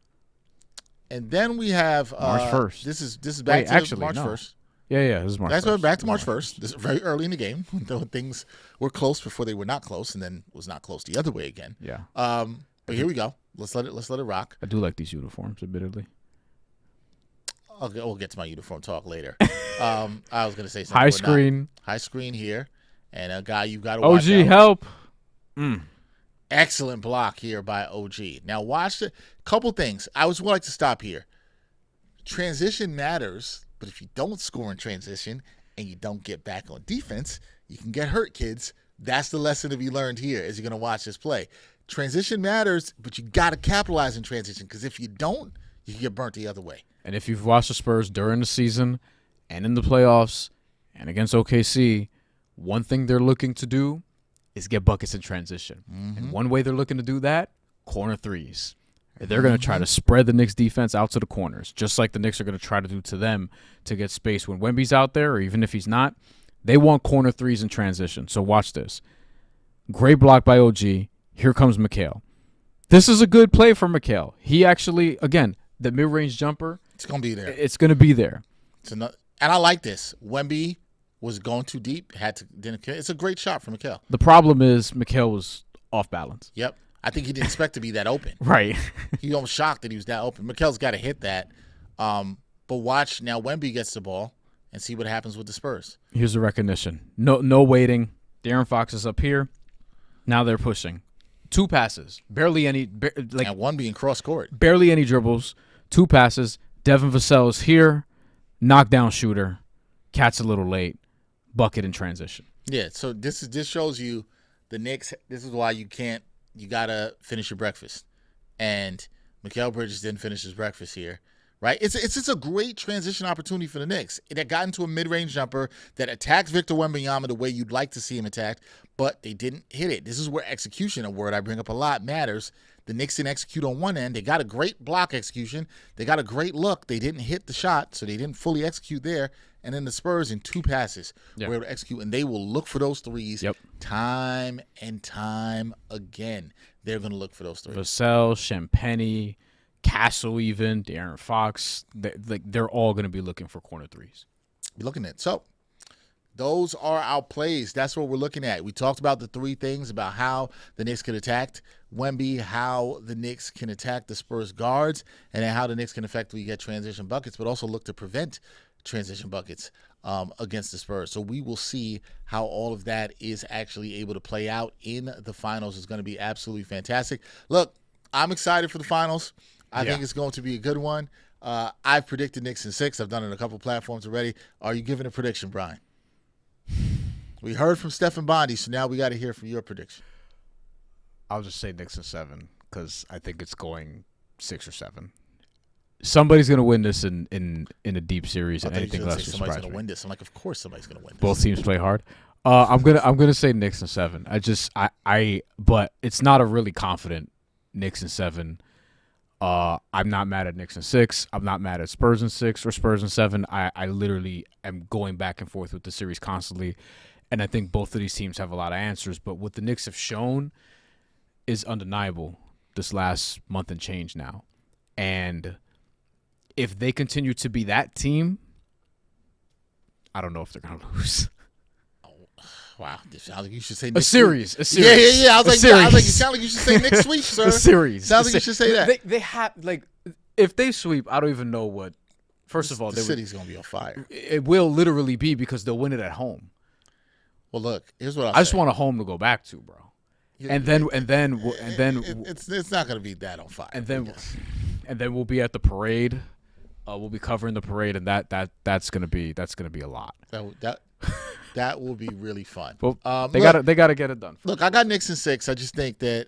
And then we have March 1st. This is back to March 1st. Yeah, this is March 1st. Back to March 1st. This is very early in the game, though things were close before they were not close, and then was not close the other way again. Yeah. But here we go. Let's let it rock. I do like these uniforms, admittedly. Okay, we'll get to my uniform talk later. I was going to say something. High screen here, and a guy you got to watch. OG, help. Excellent block here by OG. Now watch a couple things. I would like to stop here. Transition matters, but if you don't score in transition and you don't get back on defense, you can get hurt, kids. That's the lesson to be learned here as you're going to watch this play. Transition matters, but you got to capitalize in transition, because if you don't, you can get burnt the other way. And if you've watched the Spurs during the season and in the playoffs and against OKC, one thing they're looking to do is get buckets in transition. Mm-hmm. And one way they're looking to do that, corner threes. They're going to try to spread the Knicks defense out to the corners, just like the Knicks are going to try to do to them to get space. When Wemby's out there, or even if he's not, they want corner threes in transition. So watch this. Great block by OG. Here comes Mikal. This is a good play for Mikal. He actually, again, the mid-range jumper. It's going to be there. It's going to be there. And I like this. Wemby was going too deep. It's a great shot for Mikal. The problem is Mikal was off balance. Yep. I think he didn't expect to be that open. Right. He almost shocked that he was that open. Mikal's got to hit that. But watch now. Wemby gets the ball and see what happens with the Spurs. Here's the recognition. No waiting. De'Aaron Fox is up here. Now they're pushing. 2 passes. Barely any. And one being cross court. Barely any dribbles. 2 passes. Devin Vassell's here. Knockdown shooter. Cat's a little late. Bucket in transition. Yeah. So this shows you the Knicks. This is why you gotta finish your breakfast. And Mikal Bridges didn't finish his breakfast here. Right? It's just a great transition opportunity for the Knicks. That got into a mid-range jumper that attacks Victor Wembanyama the way you'd like to see him attacked, but they didn't hit it. This is where execution, a word I bring up a lot, matters. The Knicks didn't execute on one end. They got a great block execution. They got a great look. They didn't hit the shot, so they didn't fully execute there. And then the Spurs in 2 passes were able to execute, and they will look for those threes time and time again. They're going to look for those threes. Vassell, Champagny, Castle, even De'Aaron Fox, they're all going to be looking for corner threes. Be looking at so. Those are our plays. That's what we're looking at. We talked about the 3 things about how the Knicks can attack Wemby, how the Knicks can attack the Spurs guards, and then how the Knicks can effectively get transition buckets, but also look to prevent transition buckets against the Spurs. So we will see how all of that is actually able to play out in the finals. It's going to be absolutely fantastic. Look, I'm excited for the finals. I think it's going to be a good one. I've predicted Knicks in 6. I've done it on a couple platforms already. Are you giving a prediction, Brian? We heard from Stefan Bondy, so now we got to hear from your prediction. I'll just say Knicks in 7 because I think it's going 6 or 7. Somebody's going to win this in a deep series, and anything less will surprise me. Somebody's going to win this. I'm like, of course somebody's going to win this. Both teams play hard. I'm gonna say Knicks in 7. But it's not a really confident Knicks in 7. I'm not mad at Knicks in 6. I'm not mad at Spurs in 6 or Spurs in 7. I literally am going back and forth with the series constantly, and I think both of these teams have a lot of answers. But what the Knicks have shown is undeniable this last month and change now, and if they continue to be that team, I don't know if they're gonna lose. Wow, it sounds like you should say a series. Yeah. I was like, you sound like you should say Knicks sweep, sir. A series. Sounds like you should say that. They have if they sweep, I don't even know what. First of all, the city's gonna be on fire. It will literally be because they'll win it at home. Well, look, here's what I just want a home to go back to, bro. And then it's not gonna be that on fire. And then we'll be at the parade. We'll be covering the parade, and that's gonna be a lot. That will be really fun. Well, they gotta get it done. Look, I got Knicks in 6. I just think they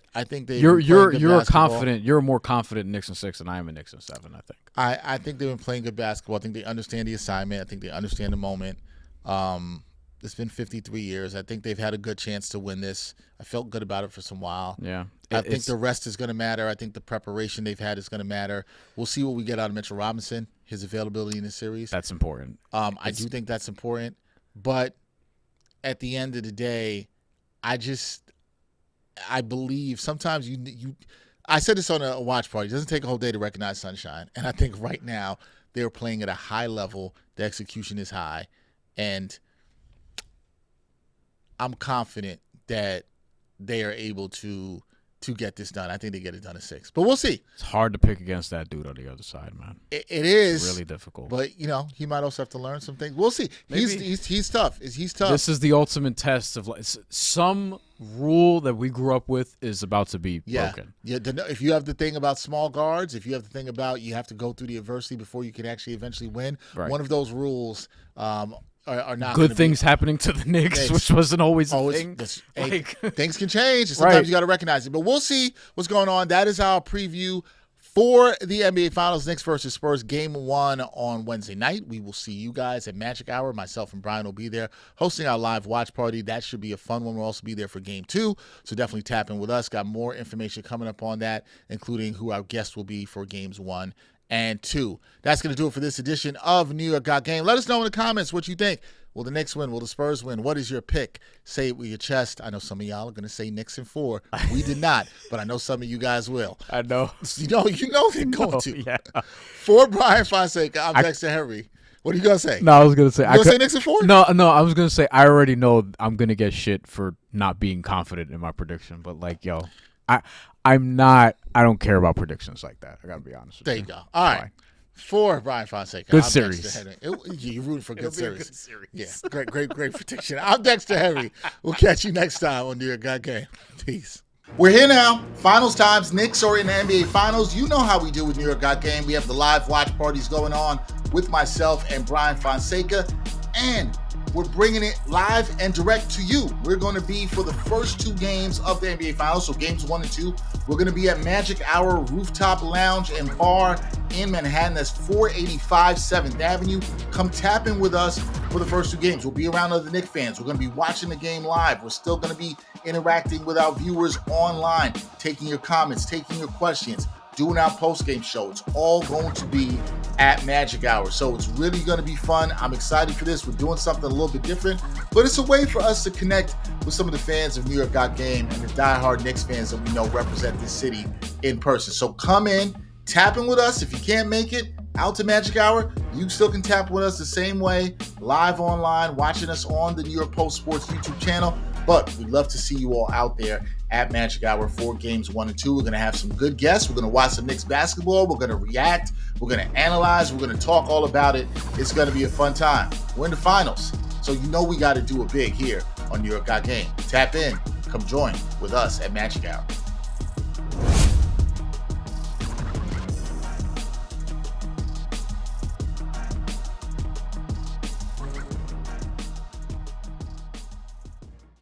you're confident. You're more confident in Knicks in 6 than I am in Knicks in 7. I think. I think they've been playing good basketball. I think they understand the assignment. I think they understand the moment. It's been 53 years. I think they've had a good chance to win this. I felt good about it for some while. Yeah. I think the rest is going to matter. I think the preparation they've had is going to matter. We'll see what we get out of Mitchell Robinson, his availability in the series. That's important. I do think that's important. But at the end of the day, I believe sometimes I said this on a watch party. It doesn't take a whole day to recognize sunshine. And I think right now they're playing at a high level. The execution is high. And I'm confident that they are able to get this done. I think they get it done in 6. But we'll see. It's hard to pick against that dude on the other side, man. It is. It's really difficult. But, he might also have to learn some things. We'll see. He's tough. He's tough. This is the ultimate test of some rule that we grew up with is about to be broken. Yeah. If you have the thing about small guards, if you have the thing about you have to go through the adversity before you can actually eventually win, one of those rules are not good things happening to the Knicks, which wasn't always a thing. Things can change. Sometimes you got to recognize it. But we'll see what's going on. That is our preview for the NBA Finals. Knicks versus Spurs, Game 1 on Wednesday night. We will see you guys at Magic Hour. Myself and Brian will be there hosting our live watch party. That should be a fun one. We'll also be there for Game 2, so definitely tap in with us. Got more information coming up on that, including who our guests will be for Games 1 and 2. That's going to do it for this edition of New York Got Game. Let us know in the comments what you think. Will the Knicks win? Will the Spurs win? What is your pick? Say it with your chest. I know some of y'all are going to say Knicks in 4. We did not, but I know some of you guys will. I know. You know they're going to. Yeah. For Brian Fonseca, I'm Dexter Henry. What are you going to say? No, I was going to say. You going to say Knicks in 4? No, I was going to say I already know I'm going to get shit for not being confident in my prediction, but I I don't care about predictions like that. I gotta be honest with There you. you go. All right. Fine. For Brian Fonseca. Good I'm series. Dexter Henry. You're rooting for good series. Good series. Yeah, great prediction. I'm Dexter Henry. We'll catch you next time on New York Got Game. Peace. We're here now. Finals times. Knicks are in the NBA Finals. You know how we do with New York Got Game. We have the live watch parties going on with myself and Brian Fonseca. And we're bringing it live and direct to you. We're going to be for the first 2 games of the NBA Finals, so games 1 and 2. We're going to be at Magic Hour Rooftop Lounge and Bar in Manhattan. That's 485 7th Avenue. Come tap in with us for the first 2 games. We'll be around other Knicks fans. We're going to be watching the game live. We're still going to be interacting with our viewers online, taking your comments, taking your questions, doing our post-game show. It's all going to be at Magic Hour. So it's really going to be fun. I'm excited for this. We're doing something a little bit different, but it's a way for us to connect with some of the fans of New York Got Game and the diehard Knicks fans that we know represent this city in person. So come in, tap in with us. If you can't make it out to Magic Hour, you still can tap with us the same way, live online, watching us on the New York Post Sports YouTube channel. But we'd love to see you all out there at Magic Hour for games 1 and 2. We're going to have some good guests. We're going to watch some Knicks basketball. We're going to react. We're going to analyze. We're going to talk all about it. It's going to be a fun time. We're in the finals, so you know we got to do it big here on New York Got Game. Tap in. Come join with us at Magic Hour.